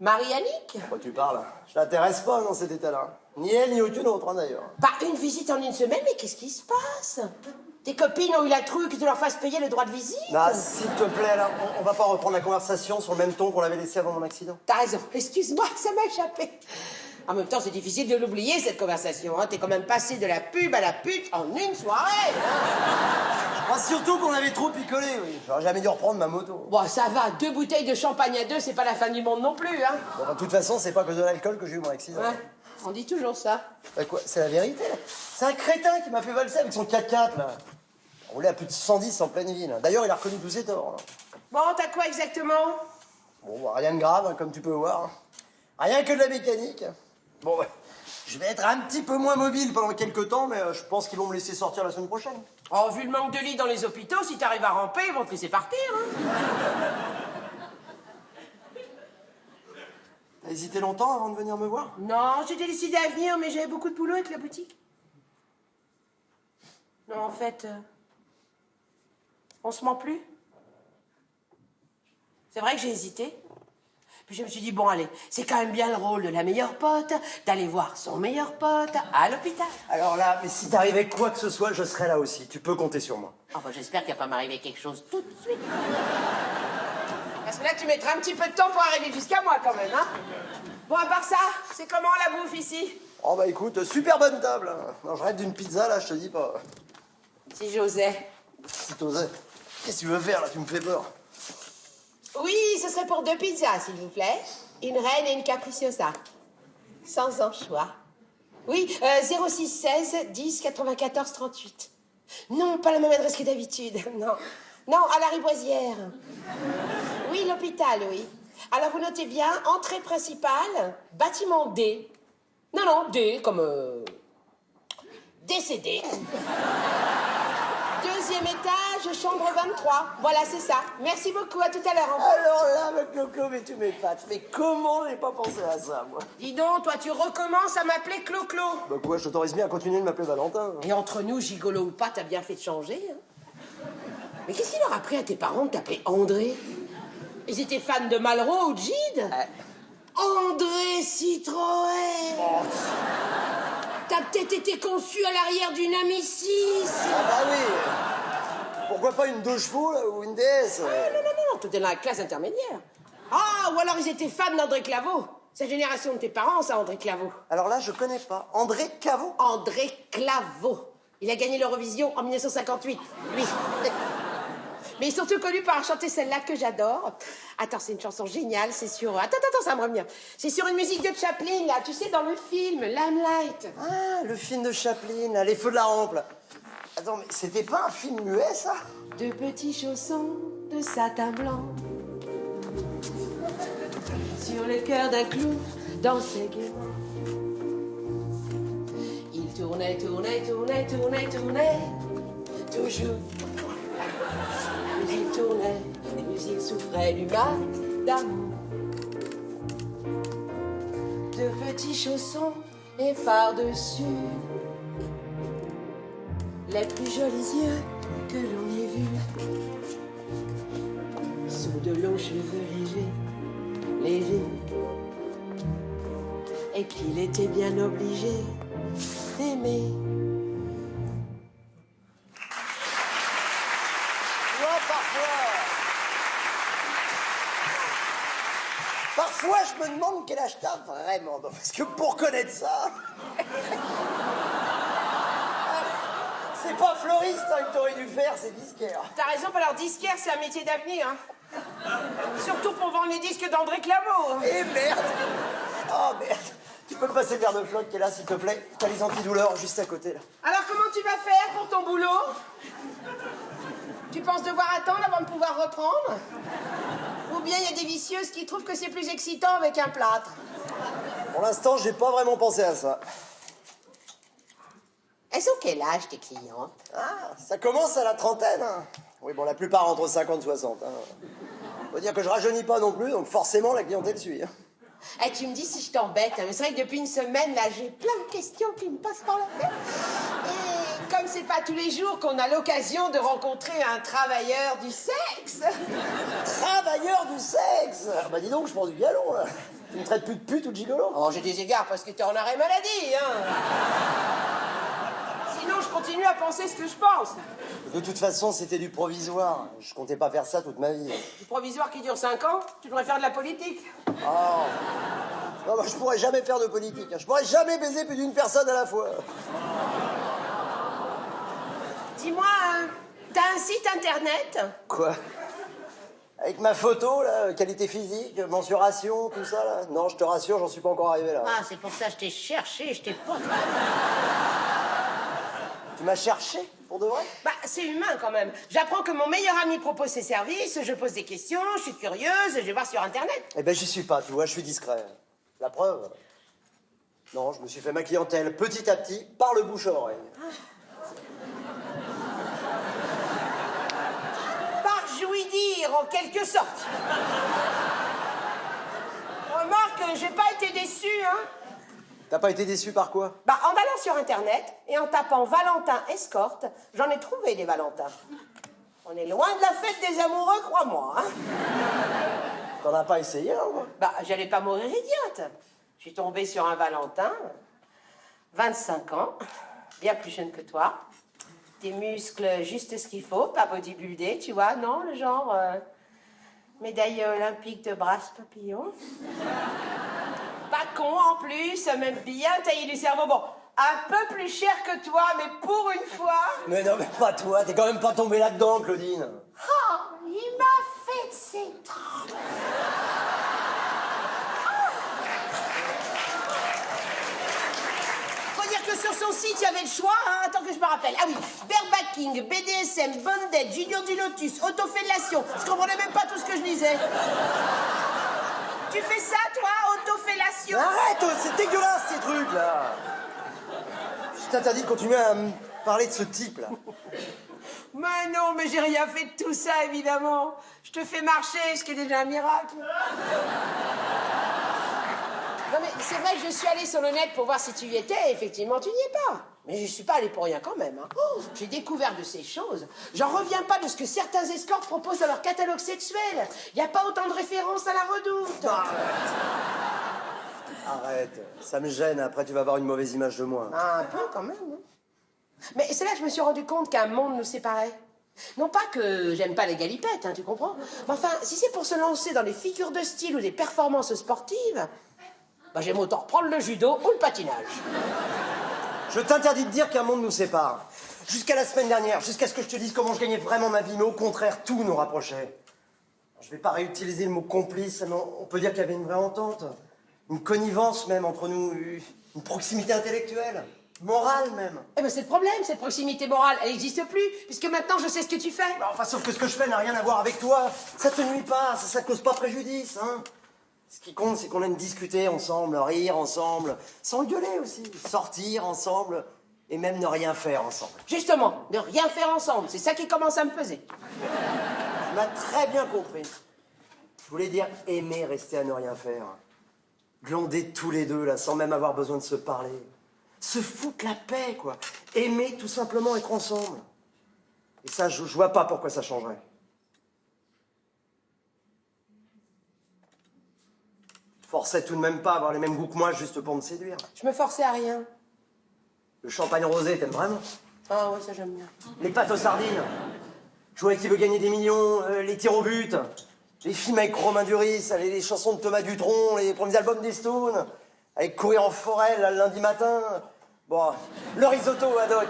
Marie-Annick. Quoi tu parles? Je t'intéresse pas dans cet état-là. Ni elle, ni aucune autre, hein, d'ailleurs. Pas une visite en une semaine, mais qu'est-ce qui se passe? Tes copines ont eu la trouille que tu leur fasses payer le droit de visite? Ah, s'il te plaît, là, on va pas reprendre la conversation sur le même ton qu'on l'avait laissé avant mon accident. T'as raison, excuse-moi, ça m'a échappé. En même temps, c'est difficile de l'oublier, cette conversation, hein. T'es quand même passé de la pub à la pute en une soirée, hein. Je crois surtout qu'on avait trop picolé, oui. J'aurais jamais dû reprendre ma moto. Bon, ça va, 2 bouteilles de champagne à 2, c'est pas la fin du monde non plus, hein. Bon, bah, de toute façon, c'est pas que de l'alcool que j'ai eu mon accident. Ouais, on dit toujours ça. Bah, quoi, c'est la vérité, là. C'est un crétin qui m'a fait valser avec son 4x4, là. On roulait à plus de 110 en pleine ville. D'ailleurs, il a reconnu tous ses torts, là. Bon, t'as quoi exactement? Bon, bah, rien de grave, hein, comme tu peux voir. Rien que de la mécanique. Bon, ouais. Je vais être un petit peu moins mobile pendant quelques temps, mais je pense qu'ils vont me laisser sortir la semaine prochaine. Oh, vu le manque de lits dans les hôpitaux, si t'arrives à ramper, ils vont te laisser partir, hein. T'as hésité longtemps avant de venir me voir? Non, j'étais décidée à venir, mais j'avais beaucoup de boulot avec la boutique. Non, en fait, on se ment plus. C'est vrai que j'ai hésité. Puis je me suis dit, bon, allez, c'est quand même bien le rôle de la meilleure pote d'aller voir son meilleur pote à l'hôpital. Alors là, mais si t'arrivait quoi que ce soit, je serai là aussi. Tu peux compter sur moi. Oh, bah, j'espère qu'il va pas m'arriver quelque chose tout de suite. Parce que là, tu mettras un petit peu de temps pour arriver jusqu'à moi, quand même, hein. Bon, à part ça, c'est comment la bouffe ici? Oh bah écoute, super bonne table. Non, je rêve d'une pizza, là, je te dis pas. Si j'osais. Si t'osais. Qu'est-ce que tu veux faire, là? Tu me fais peur. Oui, ce serait pour 2 pizzas, s'il vous plaît. Une reine et une capricciosa. Sans anchois. Oui, 06 16 10 94 38. Non, pas la même adresse que d'habitude. Non. Non, à la Riboisière. Oui, l'hôpital, oui. Alors, vous notez bien, entrée principale, bâtiment D. Non, D, comme... décédé. 2e étage, chambre 23. Voilà, c'est ça. Merci beaucoup, à tout à l'heure. Alors là, ma Clo-Clo, mais tu m'épates. Mais comment j'ai pas pensé à ça, moi? Dis donc, toi, tu recommences à m'appeler Clo-Clo. Bah quoi, je t'autorise bien à continuer de m'appeler Valentin. Et entre nous, gigolo ou pas, t'as bien fait de changer, hein. Mais qu'est-ce qu'il leur a pris à tes parents de t'appeler André? Ils étaient fans de Malraux ou de Gide? André Citroën. T'as peut-être été conçu à l'arrière d'une Amicis. Ah bah oui. Pourquoi pas une 2 chevaux, là, ou une DS? Non, tout est dans la classe intermédiaire. Ah, ou alors ils étaient fans d'André Claveau. Cette génération de tes parents, ça, André Claveau. Alors là, je connais pas. André Caveau? André Claveau. Il a gagné l'Eurovision en 1958, lui. Mais il est surtout connu par chanter celle-là que j'adore. Attends, c'est une chanson géniale, c'est sur... Attends, ça va me revenir. C'est sur une musique de Chaplin, là, tu sais, dans le film, Limelight. Ah, le film de Chaplin, là, Les Feux de la Rampe, là. Attends, mais c'était pas un film muet, ça? 2 petits chaussons de satin blanc sur le cœur d'un clou dansaient gaiement. Il tournait, toujours. Plus il tournait, plus il souffrait du mal d'amour. De petits chaussons et par-dessus les plus jolis yeux que l'on ait vus. Sous de longs cheveux légers, et qu'il était bien obligé d'aimer. Tu vois, parfois, je me demande quel âge t'as vraiment. Parce que pour connaître ça... C'est pas fleuriste hein, que t'aurais dû faire, c'est disquaire. T'as raison, alors disquaire, c'est un métier d'avenir. Hein. Surtout pour vendre les disques d'André Claveau. Eh merde! Oh merde! Tu peux me passer le verre de flotte qui est là, s'il te plaît? T'as les antidouleurs juste à côté, là. Alors comment tu vas faire pour ton boulot? Tu penses devoir attendre avant de pouvoir reprendre? Ou bien il y a des vicieuses qui trouvent que c'est plus excitant avec un plâtre? Pour l'instant, j'ai pas vraiment pensé à ça. Elles ont quel âge, tes clientes? Ah, ça commence à la trentaine. Hein. Oui, bon, la plupart entre 50 et 60. Hein. Faut dire que je rajeunis pas non plus, donc forcément la clientèle suit. Hein. Eh, tu me dis si je t'embête, hein, mais c'est vrai que depuis une semaine, là, j'ai plein de questions qui me passent par la tête. Et comme c'est pas tous les jours qu'on a l'occasion de rencontrer un travailleur du sexe. Travailleur du sexe! Ah bah dis donc, je prends du galon, là. Tu me traites plus de pute ou de gigolo? Oh, j'ai des égards parce que t'es en arrêt maladie, hein. Sinon, je continue à penser ce que je pense. De toute façon, c'était du provisoire. Je comptais pas faire ça toute ma vie. Du provisoire qui dure 5 ans, tu devrais faire de la politique. Oh. Non, moi, je pourrais jamais faire de politique. Hein. Je pourrais jamais baiser plus d'une personne à la fois. Dis-moi, t'as un site internet? Quoi? Avec ma photo, là, qualité physique, mensuration, tout ça, là? Non, je te rassure, j'en suis pas encore arrivé, là. Ah, c'est pour ça que je t'ai cherché, je t'ai pas... Tu m'as cherché, pour de vrai? Bah, c'est humain quand même. J'apprends que mon meilleur ami propose ses services, je pose des questions, je suis curieuse, je vais voir sur internet. Eh ben, j'y suis pas, tu vois, je suis discret. La preuve? Non, je me suis fait ma clientèle petit à petit, par le bouche à oreille. Par jouir en quelque sorte. Remarque, j'ai pas été déçue, hein. T'as pas été déçu par quoi? Bah, en allant sur internet et en tapant Valentin escorte, j'en ai trouvé des Valentins. On est loin de la fête des amoureux, crois-moi, hein. T'en as pas essayé, hein, moi? Bah, j'allais pas mourir idiote. Je suis tombée sur un Valentin, 25 ans, bien plus jeune que toi. Des muscles juste ce qu'il faut, pas bodybuildé, tu vois, non, le genre médaille olympique de brasse papillon. Pas con en plus, même bien taillé du cerveau. Bon, un peu plus cher que toi, mais pour une fois... Mais non, mais pas toi, t'es quand même pas tombée là-dedans, Claudine. Oh, il m'a fait de ses temps. Faut dire que sur son site, il y avait le choix, hein, attends que je me rappelle. Ah oui, barebacking, BDSM, bondage, junior du lotus, autofellation. Je comprenais même pas tout ce que je lisais. Tu fais ça, toi, autofellation? Arrête, c'est dégueulasse, ces trucs-là. Je t'interdis de continuer à me parler de ce type-là. Mais non, mais j'ai rien fait de tout ça, évidemment. Je te fais marcher, ce qui est déjà un miracle. Non, mais c'est vrai que je suis allée sur le net pour voir si tu y étais. Effectivement, tu n'y es pas. Mais je suis pas allée pour rien quand même. Hein. Oh, j'ai découvert de ces choses. J'en reviens pas de ce que certains escorts proposent dans leur catalogue sexuel. Il n'y a pas autant de références à la redoute. Arrête, ça me gêne. Après, tu vas avoir une mauvaise image de moi. Ah, un peu quand même. Hein. Mais c'est là que je me suis rendu compte qu'un monde nous séparait. Non pas que j'aime pas les galipettes, hein, tu comprends? Mais enfin, si c'est pour se lancer dans des figures de style ou des performances sportives, bah j'aime autant reprendre le judo ou le patinage. Je t'interdis de dire qu'un monde nous sépare. Jusqu'à la semaine dernière, jusqu'à ce que je te dise comment je gagnais vraiment ma vie, mais au contraire, tout nous rapprochait. Je vais pas réutiliser le mot complice, mais on peut dire qu'il y avait une vraie entente. Une connivence même entre nous, une proximité intellectuelle, morale même. Eh ben c'est le problème, cette proximité morale, elle n'existe plus, puisque maintenant je sais ce que tu fais. Bah, enfin, sauf que ce que je fais n'a rien à voir avec toi. Ça te nuit pas, ça te cause pas préjudice, hein. Ce qui compte, c'est qu'on aime discuter ensemble, rire ensemble, s'engueuler aussi, sortir ensemble, Et même ne rien faire ensemble. Justement, de rien faire ensemble, c'est ça qui commence à me peser. Tu m'as très bien compris. Je voulais dire aimer rester à ne rien faire. Glander tous les deux, là, sans même avoir besoin de se parler. Se foutre la paix, quoi. Aimer tout simplement être ensemble. Et ça, je vois pas pourquoi ça changerait. Tu te forçais tout de même pas à avoir les mêmes goûts que moi juste pour me séduire. Je me forçais à rien. Le champagne rosé, t'aimes vraiment? Ah ouais, ça j'aime bien. Les pâtes aux sardines. Jouer qui veut gagner des millions, les tirs au but. Les films avec Romain Duris, les chansons de Thomas Dutronc, les premiers albums des Stones. Avec courir en forêt le lundi matin. Bon, le risotto ad hoc.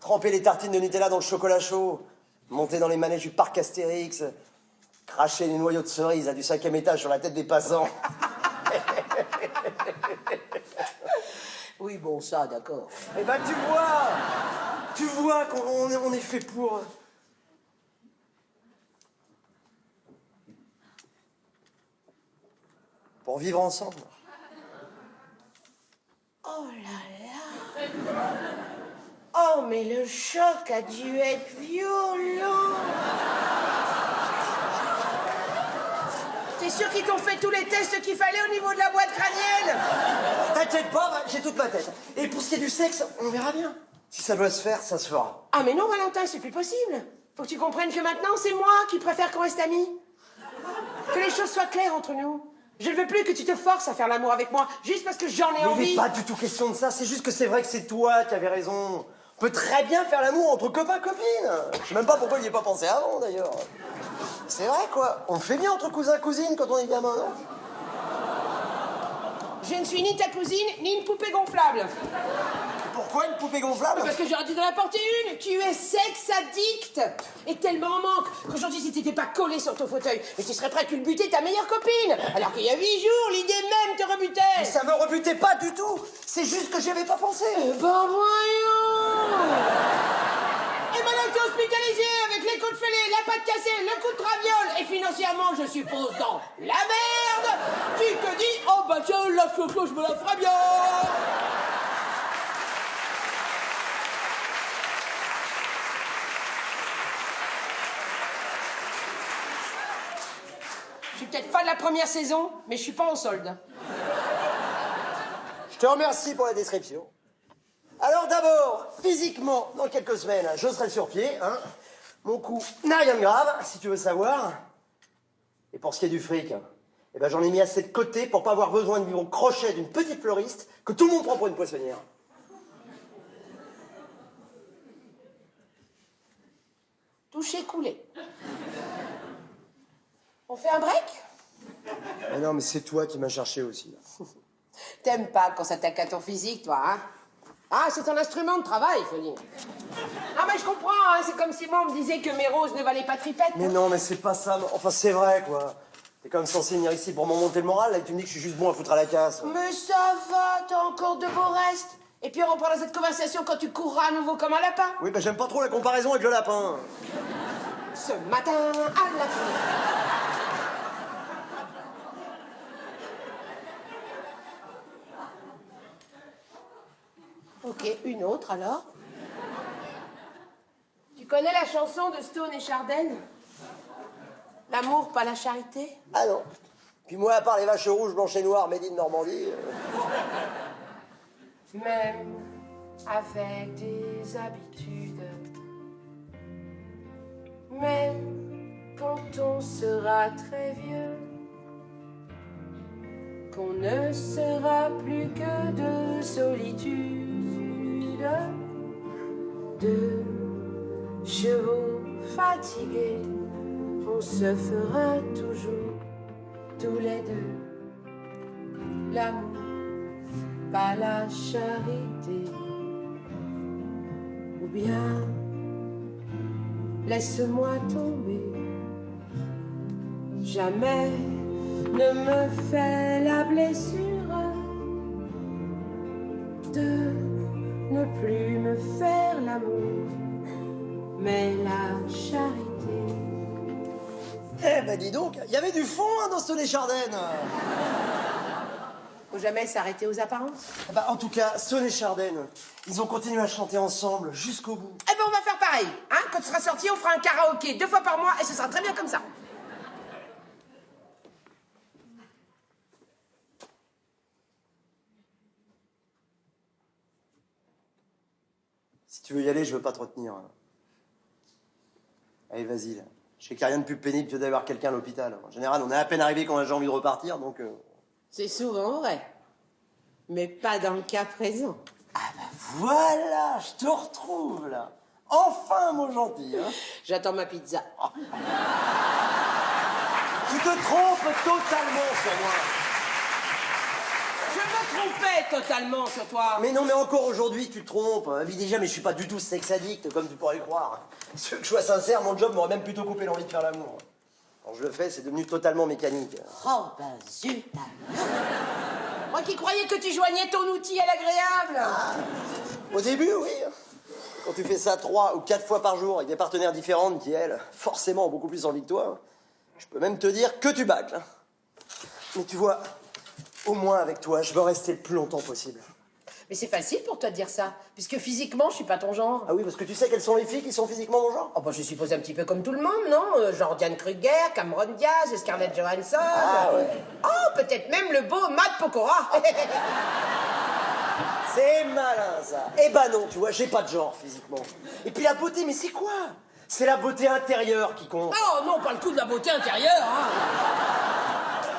Tremper les tartines de Nutella dans le chocolat chaud. Monter dans les manèges du parc Astérix. Cracher les noyaux de cerises à du 5e étage sur la tête des passants. Oui, bon, ça, d'accord. Eh ben, tu vois qu'on est fait pour vivre ensemble. Oh là là. Oh, mais le choc a dû être violent. T'es sûr qu'ils t'ont fait tous les tests qu'il fallait au niveau de la boîte crânienne? T'inquiète pas, j'ai toute ma tête. Et pour ce qui est du sexe, on verra bien. Si ça doit se faire, ça se fera. Ah mais non, Valentin, c'est plus possible. Faut que tu comprennes que maintenant, c'est moi qui préfère qu'on reste amis. Que les choses soient claires entre nous. Je ne veux plus que tu te forces à faire l'amour avec moi, juste parce que j'en ai Mais il envie. n'est pas du tout question de ça, c'est juste que c'est vrai que c'est toi qui avais raison. On peut très bien faire l'amour entre copains-copines. Je sais même pas pourquoi il n'y ait pas pensé avant, d'ailleurs. C'est vrai, quoi. On le fait bien entre cousins-cousines quand on est gamin, non? Je ne suis ni ta cousine, ni une poupée gonflable. Pourquoi une poupée gonflable? Parce que j'aurais dû t'en apporter une. Tu es sexe addict. Et tellement en manque qu'aujourd'hui, si t'étais pas collé sur ton fauteuil, mais tu serais prêt à culbuter ta meilleure copine. Alors qu'il y a 8 jours, l'idée même te rebutait. Mais ça me rebutait pas du tout. C'est juste que j'y avais pas pensé. Ben voyons. Et maintenant que t'es hospitalisé avec les coups de fêlée, la patte cassée, le coup de traviole, et financièrement, je suppose, dans la merde, tu te dis, oh bah tiens, la choco, je me la ferais bien. Je suis peut-être pas de la première saison, mais je suis pas en solde. Je te remercie pour la description. Alors d'abord, physiquement, dans quelques semaines, je serai sur pied, hein. Mon cou n'a rien de grave, si tu veux savoir. Et pour ce qui est du fric, eh ben j'en ai mis assez de côté pour pas avoir besoin de vivre au crochet d'une petite fleuriste que tout le monde prend pour une poissonnière. Touché, coulé. On fait un break? Mais non, mais c'est toi qui m'as cherché aussi, là. T'aimes pas quand ça t'attaque à ton physique, toi, hein? Ah, c'est ton instrument de travail, faut dire. Ah, mais je comprends, hein, c'est comme si moi, on me disait que mes roses ne valaient pas tripette. Mais non, mais c'est pas ça. Enfin, c'est vrai, quoi. T'es quand même censé venir ici pour m'en monter le moral, là, et tu me dis que je suis juste bon à foutre à la casse. Mais ça va, t'as encore de beaux restes. Et puis on reprendra cette conversation quand tu courras à nouveau comme un lapin. Oui, bah j'aime pas trop la comparaison avec le lapin. Ce matin, à la fin. Ok, une autre alors. Tu connais la chanson de Stone et Chardin? L'amour, pas la charité? Ah non. Puis moi, à part les vaches rouges, blanches et noires, made in Normandie... Même avec des habitudes, même quand on sera très vieux, qu'on ne sera plus que de solitude, de chevaux fatigués, on se fera toujours tous les deux l'amour, pas la charité. Ou bien laisse-moi tomber, jamais ne me fais la blessure de ne plus me faire l'amour, mais la charité. Eh ben dis donc, il y avait du fond, hein, dans ce Chardin. Faut jamais s'arrêter aux apparences. Bah, en tout cas, Son et Chardenne, ils ont continué à chanter ensemble jusqu'au bout. Eh ben, on va faire pareil. Hein? Quand tu seras sorti, on fera un karaoké 2 fois par mois et ce sera très bien comme ça. Si tu veux y aller, je veux pas te retenir. Allez, vas-y, là. Je sais qu'il n'y a rien de plus pénible que d'avoir quelqu'un à l'hôpital. En général, on est à peine arrivé quand on a envie de repartir, donc... C'est souvent vrai. Mais pas dans le cas présent. Ah bah voilà, je te retrouve, là. Enfin, mon gentil, hein. J'attends ma pizza. Tu te trompes totalement sur moi. Je me trompais totalement sur toi. Mais non, mais encore aujourd'hui, tu te trompes. Puis déjà, mais je suis pas du tout sex addict, comme tu pourrais le croire. Si tu veux que je sois sincère, mon job m'aurait même plutôt coupé l'envie de faire l'amour. Quand je le fais, c'est devenu totalement mécanique. Oh ben zut. Moi qui croyais que tu joignais ton outil à l'agréable. Au début, oui. Quand tu fais ça 3 ou 4 fois par jour avec des partenaires différentes qui, elles, forcément ont beaucoup plus envie que toi, je peux même te dire que tu bâcles. Mais tu vois, au moins avec toi, je veux rester le plus longtemps possible. Mais c'est facile pour toi de dire ça, puisque physiquement, je suis pas ton genre. Ah oui, parce que tu sais quelles sont les filles qui sont physiquement mon genre? Oh bah je suppose un petit peu comme tout le monde, non? Genre Diane Kruger, Cameron Diaz, Scarlett Johansson. Ah ouais. Oh, peut-être même le beau Matt Pokora. C'est malin, ça. Eh ben non, tu vois, j'ai pas de genre, physiquement. Et puis la beauté, mais c'est quoi? C'est la beauté intérieure qui compte. Oh non, pas le coup de la beauté intérieure, hein.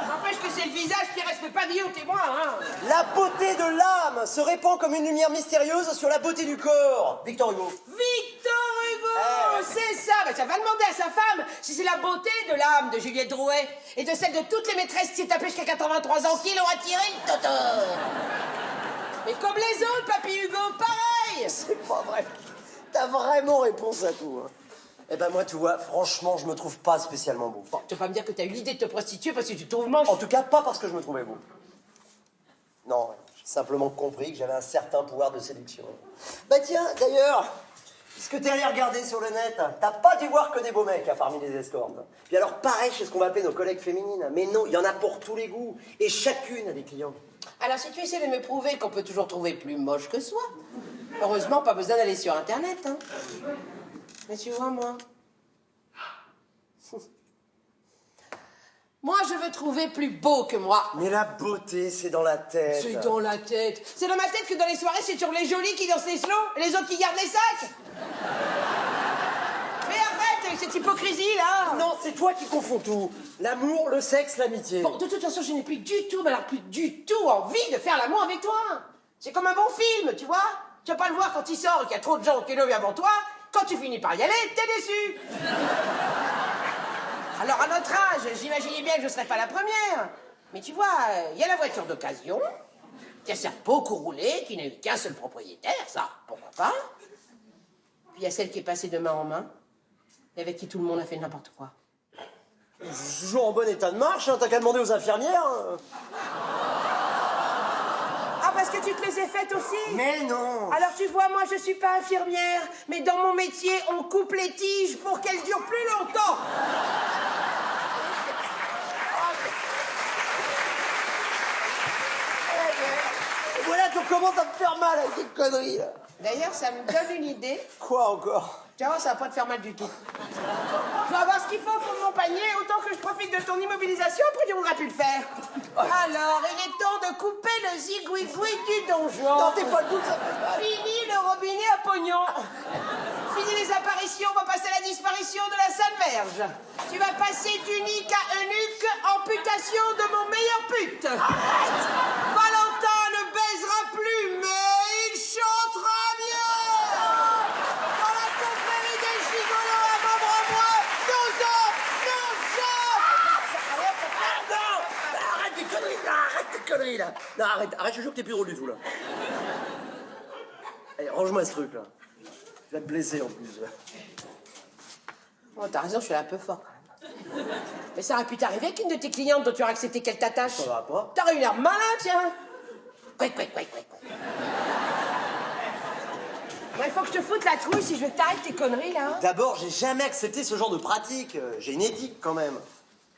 N'empêche que c'est le visage qui reste le pavillon témoin, hein. La beauté de l'âme se répand comme une lumière mystérieuse sur la beauté du corps. Victor Hugo. Victor Hugo, c'est ça. Bah, ça va demander à sa femme si c'est la beauté de l'âme de Juliette Drouet et de celle de toutes les maîtresses qui s'est tapées jusqu'à 83 ans qui l'ont attiré le toto. Mais comme les autres, papy Hugo, pareil. C'est pas vrai. T'as vraiment réponse à tout. Hein. Eh ben moi, tu vois, franchement, je me trouve pas spécialement beau. Bon, tu vas pas me dire que t'as eu l'idée de te prostituer parce que tu te trouves moche. En tout cas, pas parce que je me trouvais beau. Non, j'ai simplement compris que j'avais un certain pouvoir de séduction. Bah tiens, d'ailleurs, puisque t'es allé regarder sur le net, t'as pas dû voir que des beaux mecs parmi les escortes. Puis alors, pareil chez ce qu'on va appeler nos collègues féminines. Mais non, il y en a pour tous les goûts. Et chacune a des clients. Alors si tu essaies de me prouver qu'on peut toujours trouver plus moche que soi, heureusement, pas besoin d'aller sur Internet, hein. Mais tu vois, moi... Moi, je veux trouver plus beau que moi. Mais la beauté, c'est dans la tête. C'est dans la tête. C'est dans ma tête que dans les soirées, c'est toujours les jolis qui dansent les slows et les autres qui gardent les sacs. Mais arrête avec cette hypocrisie, là. Non, c'est toi qui confonds tout. L'amour, le sexe, l'amitié. Bon, de toute façon, je n'ai plus du tout, mais alors plus du tout envie de faire l'amour avec toi. C'est comme un bon film, tu vois. Tu vas pas le voir quand il sort et qu'il y a trop de gens qui l'ont vu avant toi. Quand tu finis par y aller, t'es déçu. Alors, à notre âge, j'imaginais bien que je ne serais pas la première. Mais tu vois, il y a la voiture d'occasion, qui a certes beaucoup roulé, qui n'a eu qu'un seul propriétaire, ça, pourquoi pas. Puis il y a celle qui est passée de main en main, et avec qui tout le monde a fait n'importe quoi. Je suis toujours en bon état de marche, hein, t'as qu'à demander aux infirmières. Hein. Ah, parce que tu te les as faites aussi? Mais non. Alors tu vois, moi je suis pas infirmière, mais dans mon métier, on coupe les tiges pour qu'elles durent plus longtemps. Voilà, tu commences à me faire mal avec cette connerie, là. D'ailleurs, ça me donne une idée. Quoi encore? Tu vas voir, ça va pas te faire mal du tout. Tu vas avoir ce qu'il faut au fond de mon panier, autant que je profite de ton immobilisation, après tu voudras plus le faire. Alors, il est temps de couper le zigouigoui du donjon. Non, t'es pas le bout, ça fait mal. Fini le robinet à pognon. Fini les apparitions, on va passer à la disparition de la Sainte Vierge. Tu vas passer d'unique à eunuque, amputation de mon meilleur pute. Valentin ne baisera plus, mais il chantera mieux. Dans la confrérie des gigolos à membre à moi, nos hommes, Non, arrête tes conneries, là, arrête tes conneries, là. Non, arrête, je jure que t'es plus drôle du tout, là. Allez, range-moi ce truc, là. Tu vas te blesser, en plus. Oh, t'as raison, je suis un peu fort. Mais ça aurait pu t'arriver qu'une de tes clientes dont tu aurais accepté qu'elle t'attache. Ça va pas. T'aurais eu l'air malin, tiens. Quoi. Il faut que je te foute la trouille si je veux que t'arrêtes tes conneries, là. D'abord, j'ai jamais accepté ce genre de pratique. J'ai une éthique, quand même.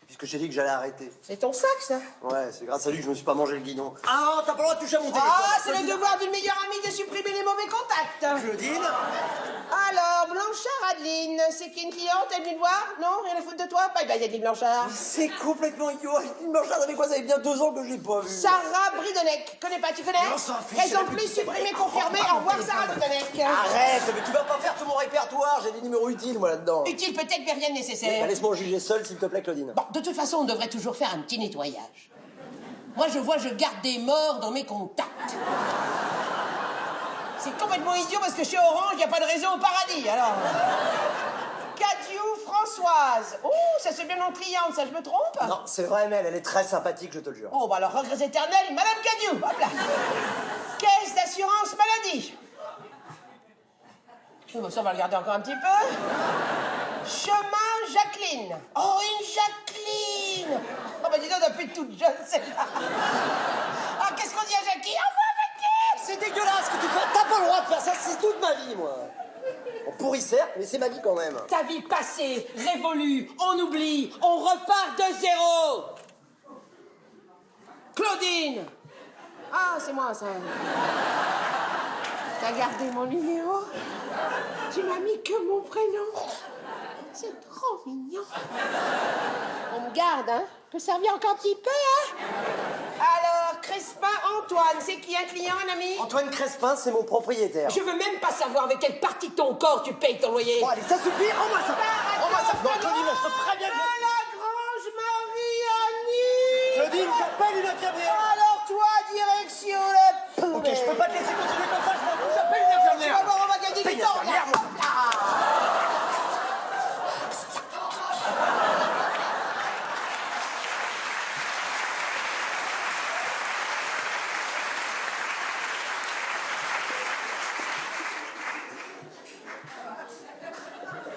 puisque j'ai dit que j'allais arrêter. C'est ton sac, ça? Ouais, c'est grâce à lui que je me suis pas mangé le guidon. Ah non, t'as pas le droit de toucher à mon téléphone. Ah, c'est le devoir d'une meilleure amie de supprimer les mauvais contacts. Claudine? Alors, Blanchard, Adeline, c'est qui une cliente? Elle est venue te voir? Non? Rien à foutre de toi? Bye bye, Adeline Blanchard. C'est complètement idiot. Une Blanchard, avec quoi? Ça fait bien 2 ans que je l'ai pas vu. Sarah Bridonnec. Connais pas, tu connais? Non, s'en fiche, Raison elle plus est supprimée, confirmée. Au revoir, Sarah Bridonnec. Arrête, mais tu vas pas faire tout mon répertoire. J'ai des numéros utiles, moi, là-dedans. Utile peut-être, mais rien de nécessaire. Bah, laisse-moi juger seul, s'il te plaît, Claudine. Bon, de toute façon, on devrait toujours faire un petit nettoyage. Moi, je garde des morts dans mes contacts. C'est complètement idiot parce que chez Orange, il n'y a pas de réseau au paradis, alors. Cadieu Françoise. Oh, ça c'est bien en cliente, ça, je me trompe? Non, c'est vrai, mais elle est très sympathique, je te le jure. Oh, bah alors, regrets éternels, Madame Cadieu, hop là. Caisse d'assurance maladie. Oh, ça, on va le garder encore un petit peu. Chemin Jacqueline. Oh, une Jacqueline. Oh, bah dis donc, depuis toute jeune, celle-là. Ah, qu'est-ce qu'on dit à Jackie? Au revoir, Jackie. C'est dégueulasse ce que tu fais. T'as pas le droit de faire ça, c'est toute ma vie, moi. On pourrit certes, mais c'est ma vie quand même. Ta vie passée, révolue, on oublie, on repart de zéro. Claudine. Ah, c'est moi, ça. T'as gardé mon numéro? Tu m'as mis que mon prénom. C'est trop mignon. On me garde, hein? Peut servir encore un petit peu, hein? Alors, Crespin Antoine, c'est qui un client, un ami? Antoine Crespin, c'est mon propriétaire. Je veux même pas savoir avec quelle partie de ton corps tu payes ton loyer. Bon, allez, ça suffit, rends-moi ça. Rends-moi ça. Non, Claudine, je te préviens. La Grange Marie-Annie. Claudine, j'appelle une infirmière. Alors, toi, direction la poubelle. Ok, je peux pas te laisser continuer comme ça, je m'en fous, j'appelle une infirmière. Tu vas voir, on va gagner Paye du temps, l'infirmière, regarde.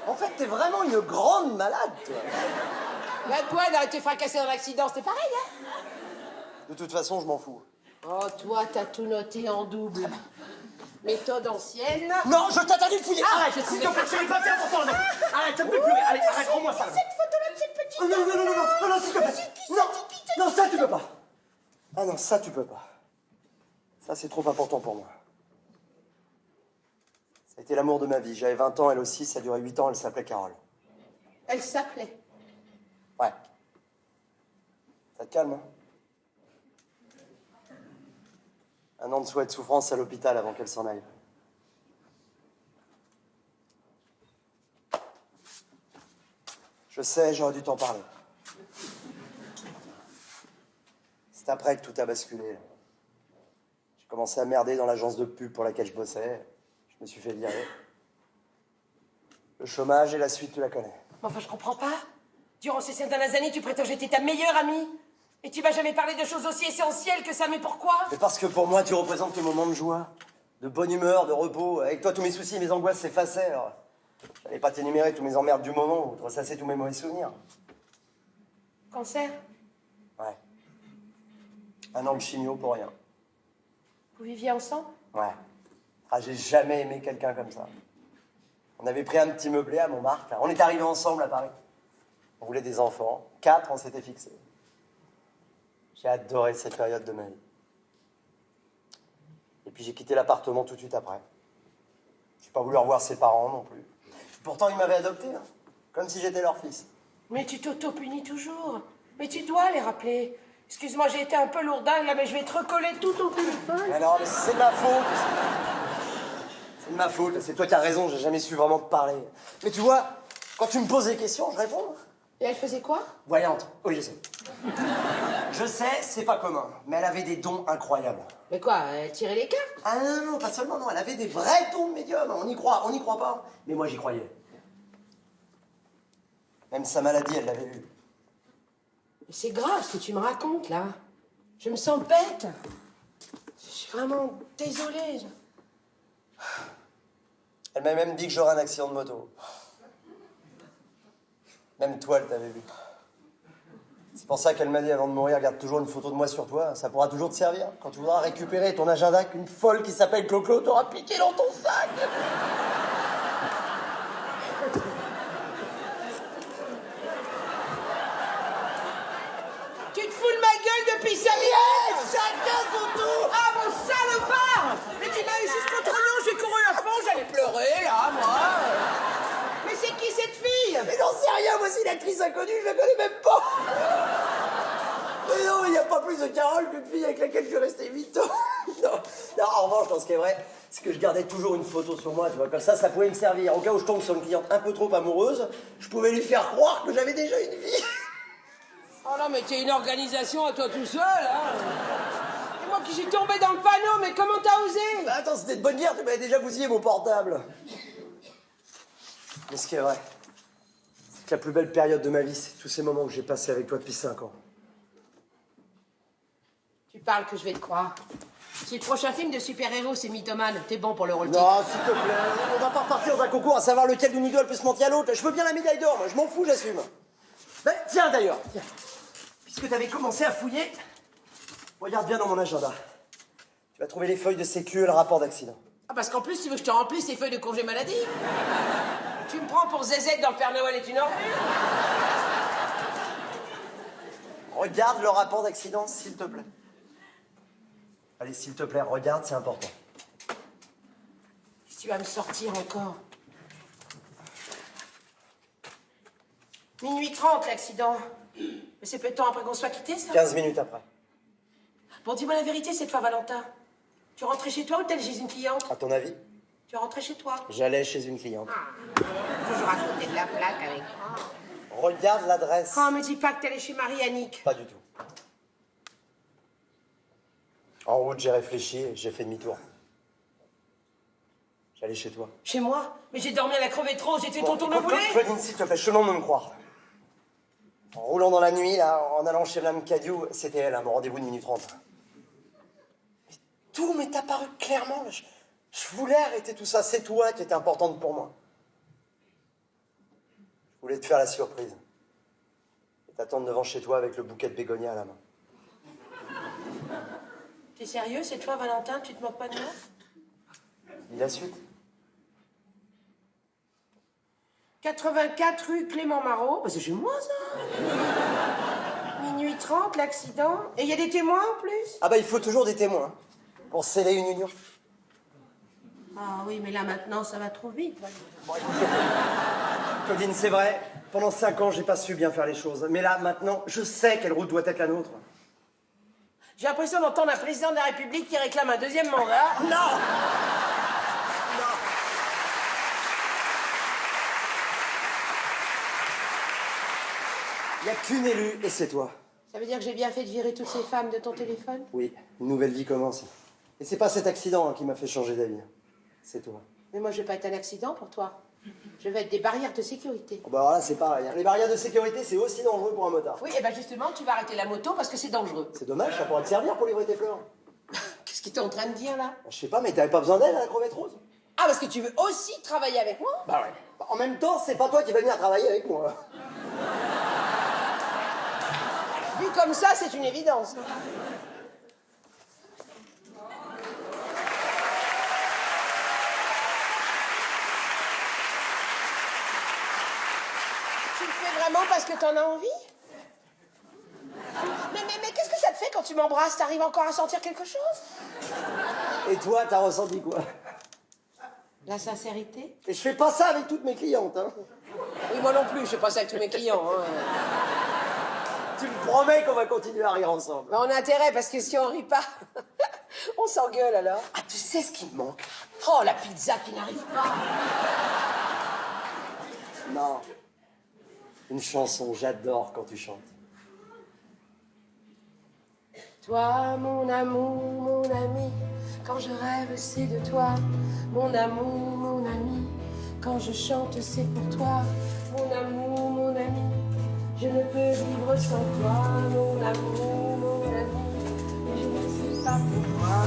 En fait, t'es vraiment une grande malade, toi. Bah quoi, d'avoir été fracassé dans l'accident, c'était pareil, hein? De toute façon, je m'en fous. Oh, toi, t'as tout noté en double. Méthode ancienne. Non, je t'interdis de fouiller. Ah, Arrête, je s'il sais te plaît, c'est pas bien pour toi, mec. Arrête, ça me fait pleurer. Allez, arrête, rends-moi ça. Cette photo-là de cette petite... Oh, non, s'il te plaît. Non, ça, tu peux pas. Ah non, ça, tu peux pas. Ça, c'est trop important pour moi. Ça a été l'amour de ma vie. J'avais 20 ans, elle aussi, ça a duré 8 ans, elle s'appelait Carole. Elle s'appelait. Ouais. Ça te calme, hein? 1 an de souhait de souffrance à l'hôpital avant qu'elle s'en aille. Je sais, j'aurais dû t'en parler. C'est après que tout a basculé. J'ai commencé à merder dans l'agence de pub pour laquelle je bossais. Je me suis fait virer. Le chômage et la suite, tu la connais. Mais enfin, je comprends pas. Durant ces 5 dernières années, tu prétends que j'étais ta meilleure amie. Et tu m'as jamais parlé de choses aussi essentielles que ça, mais pourquoi? Mais parce que pour moi, tu représentes le moment de joie, de bonne humeur, de repos. Avec toi, tous mes soucis et mes angoisses s'effaçaient. Alors, j'allais pas t'énumérer tous mes emmerdes du moment ou te ressasser tous mes mauvais souvenirs. Cancer? Ouais. 1 an de chimio pour rien. Vous viviez ensemble? Ouais. Ah, j'ai jamais aimé quelqu'un comme ça. On avait pris un petit meublé à Montmartre. Là. On est arrivés ensemble à Paris. On voulait des enfants. 4, on s'était fixés. J'ai adoré cette période de ma vie. Et puis j'ai quitté l'appartement tout de suite après. J'ai pas voulu revoir ses parents non plus. Pourtant, ils m'avaient adopté, hein, comme si j'étais leur fils. Mais tu t'auto-punis toujours. Mais tu dois les rappeler. Excuse-moi, j'ai été un peu lourdingue là, mais je vais te recoller tout ton téléphone. Mais non, mais c'est de ma faute. C'est de ma faute. C'est toi qui as raison, j'ai jamais su vraiment te parler. Mais tu vois, quand tu me poses des questions, je réponds. Et elle faisait quoi? Voyante. Oui, je sais. Je sais, c'est pas commun, mais elle avait des dons incroyables. Mais quoi, elle tirait les cartes? Ah non, pas seulement, non, elle avait des vrais dons de médium. On y croit pas. Mais moi, j'y croyais. Même sa maladie, elle l'avait vue. Mais c'est grave ce que tu me racontes là. Je me sens bête. Je suis vraiment désolée. Elle m'a même dit que j'aurais un accident de moto. Même toi, elle t'avait vu. C'est pour ça qu'elle m'a dit avant de mourir, garde toujours une photo de moi sur toi, ça pourra toujours te servir. Quand tu voudras récupérer ton agenda qu'une folle qui s'appelle Clo-Clo t'aura piqué dans ton sac. depuis 5 minutes. Chacun son tour. Ah, mon salopard! Mais tu m'as eu jusqu'au tournant, j'ai couru à fond, j'allais pleurer, là, moi. Mais c'est qui cette fille? Mais j'en sais rien, moi c'est une actrice inconnue, je la connais même pas. Mais non, il n'y a pas plus de Carole qu'une fille avec laquelle je suis resté 8 ans. Non, en revanche, non, ce qui est vrai, c'est que je gardais toujours une photo sur moi, tu vois, comme ça pouvait me servir. Au cas où je tombe sur une cliente un peu trop amoureuse, je pouvais lui faire croire que j'avais déjà une vie. Oh non, mais t'es une organisation à toi tout seul, hein. Et moi qui suis tombé dans le panneau, mais comment t'as osé? Bah attends, c'était de bonne guerre, tu m'avais déjà bousillé mon portable. Mais ce qui est vrai, c'est que la plus belle période de ma vie, c'est tous ces moments que j'ai passés avec toi depuis 5 ans. Tu parles que je vais te croire. Si le prochain film de super-héros, c'est Mythomane, t'es bon pour le rôle titre. Non, s'il te plaît, on va pas repartir dans un concours à savoir lequel de nous deux a le plus menti à l'autre. Je veux bien la médaille d'or, moi, je m'en fous, j'assume. Ben, tiens d'ailleurs, tiens. Puisque t'avais commencé à fouiller, regarde bien dans mon agenda. Tu vas trouver les feuilles de sécu et le rapport d'accident. Ah, parce qu'en plus, tu veux que je te remplisse tes feuilles de congé maladie? Tu me prends pour Zézette dans le Père Noël est une ordure? Regarde le rapport d'accident, s'il te plaît. Allez, s'il te plaît, regarde, c'est important. Si tu vas me sortir encore. Minuit 30, l'accident. Mais c'est peu de temps après qu'on soit quittés, ça? 15 minutes après. Bon, dis-moi la vérité cette fois, Valentin. Tu rentrais chez toi ou t'allais chez une cliente? À ton avis? Tu rentrais chez toi? J'allais chez une cliente. Toujours à côté de la plaque avec... Regarde l'adresse. Oh, me dis pas que t'allais chez Marie-Annick. Pas du tout. En route, j'ai réfléchi et j'ai fait demi-tour. J'allais chez toi. Chez moi? Mais j'ai dormi à la crevée trop, j'étais tonton de boulet. Claudine, s'il te plaît, je te demande de me croire. En roulant dans la nuit, là, en allant chez Mme Cadieu, c'était elle, à mon rendez-vous de minuit 30. Mais tout m'est apparu clairement. Je voulais arrêter tout ça. C'est toi qui étais importante pour moi. Je voulais te faire la surprise. Et t'attendre devant chez toi avec le bouquet de bégonia à la main. T'es sérieux cette fois, Valentin? Tu te moques pas de moi? Dis la suite. 84 rue Clément Marot. Bah, c'est chez moi, ça. Minuit 30, l'accident. Et il y a des témoins en plus? Ah bah, il faut toujours des témoins pour sceller une union. Ah oui, mais là maintenant, ça va trop vite. Bon, écoute, Claudine, c'est vrai, pendant 5 ans, j'ai pas su bien faire les choses. Mais là, maintenant, je sais quelle route doit être la nôtre. J'ai l'impression d'entendre un président de la République qui réclame un deuxième mandat. Non! Il n'y a qu'une élue, et c'est toi. Ça veut dire que j'ai bien fait de virer toutes ces femmes de ton téléphone? Oui, une nouvelle vie commence. Et c'est pas cet accident qui m'a fait changer d'avis. C'est toi. Mais moi, je vais pas être un accident pour toi. Je vais être des barrières de sécurité. Oh bah alors là, c'est pareil. Les barrières de sécurité, c'est aussi dangereux pour un motard. Oui, et ben justement, tu vas arrêter la moto parce que c'est dangereux. C'est dommage, ça pourrait te servir pour livrer tes fleurs. Qu'est-ce que t'es en train de dire, là? Je sais pas, mais t'avais pas besoin d'aide à la crevette rose? Ah, parce que tu veux aussi travailler avec moi? Bah ouais. En même temps, c'est pas toi qui vas venir travailler avec moi. Vu comme ça, c'est une évidence. Tu le fais vraiment parce que t'en as envie? Mais qu'est-ce que ça te fait quand tu m'embrasses? T'arrives encore à sentir quelque chose? Et toi, t'as ressenti quoi? La sincérité? Et je fais pas ça avec toutes mes clientes, hein. Oui, moi non plus, je fais pas ça avec tous mes clients. Hein. Tu me promets qu'on va continuer à rire ensemble. Mais on a intérêt, parce que si on rit pas, on s'engueule alors. Ah, tu sais ce qui me manque? Oh, la pizza qui n'arrive pas. Non. Une chanson, j'adore quand tu chantes. Toi, mon amour, mon ami, quand je rêve, c'est de toi. Mon amour, mon ami, quand je chante, c'est pour toi. Mon amour, mon ami, je ne peux vivre sans toi. Mon amour, mon ami, je ne sais pas pourquoi.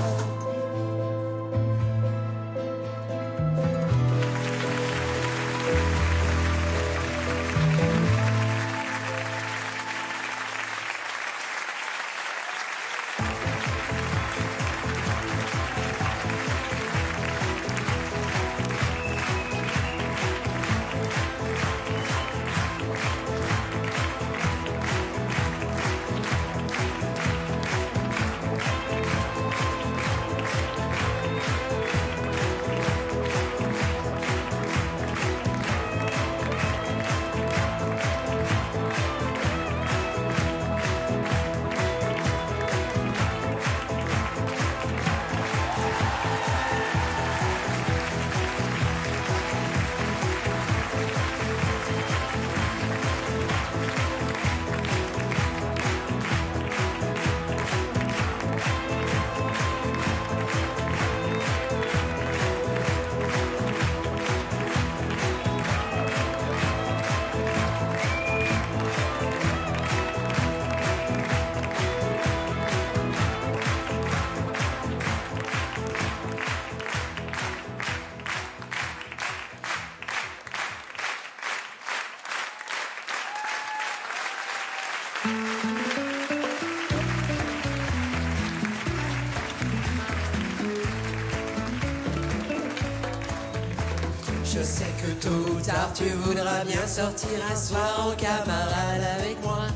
je sais que tôt ou tard tu voudras bien sortir un soir en camarade avec moi.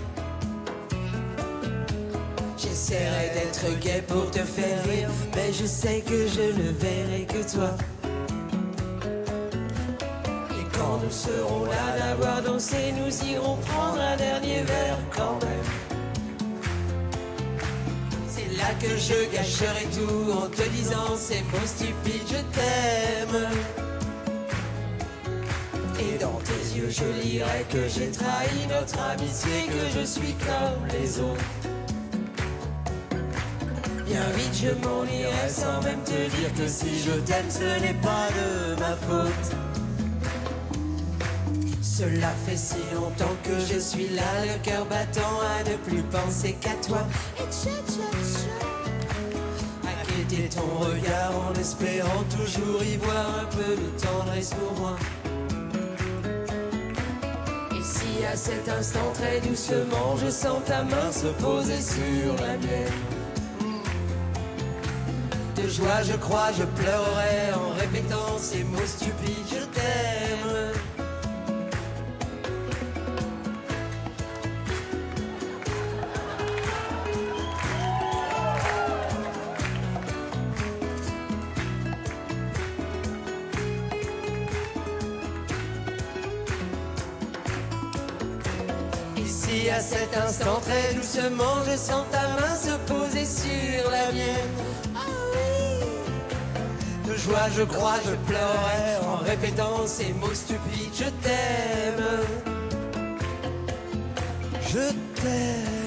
J'essaierai d'être gai pour te faire rire, mais je sais que je ne verrai que toi. Et quand nous serons là d'avoir dansé, nous irons prendre un dernier verre quand même. C'est là que je gâcherai tout en te disant ces mots stupides, je t'aime. Et dans tes yeux je lirai que j'ai trahi notre amitié, que je suis comme les autres. Bien vite je m'en irai sans même te dire que si je t'aime ce n'est pas de ma faute. Cela fait si longtemps que je suis là, le cœur battant à ne plus penser qu'à toi. À quitter ton regard en espérant toujours y voir un peu de tendresse pour moi. Et si à cet instant très doucement je sens ta main se poser sur la mienne, de joie je crois je pleurerai en répétant ces mots stupides, je t'aime. Et si à cet instant très doucement je sens ta main se poser sur la mienne, de joie je crois je pleurerai en répétant ces mots stupides, je t'aime. Je t'aime.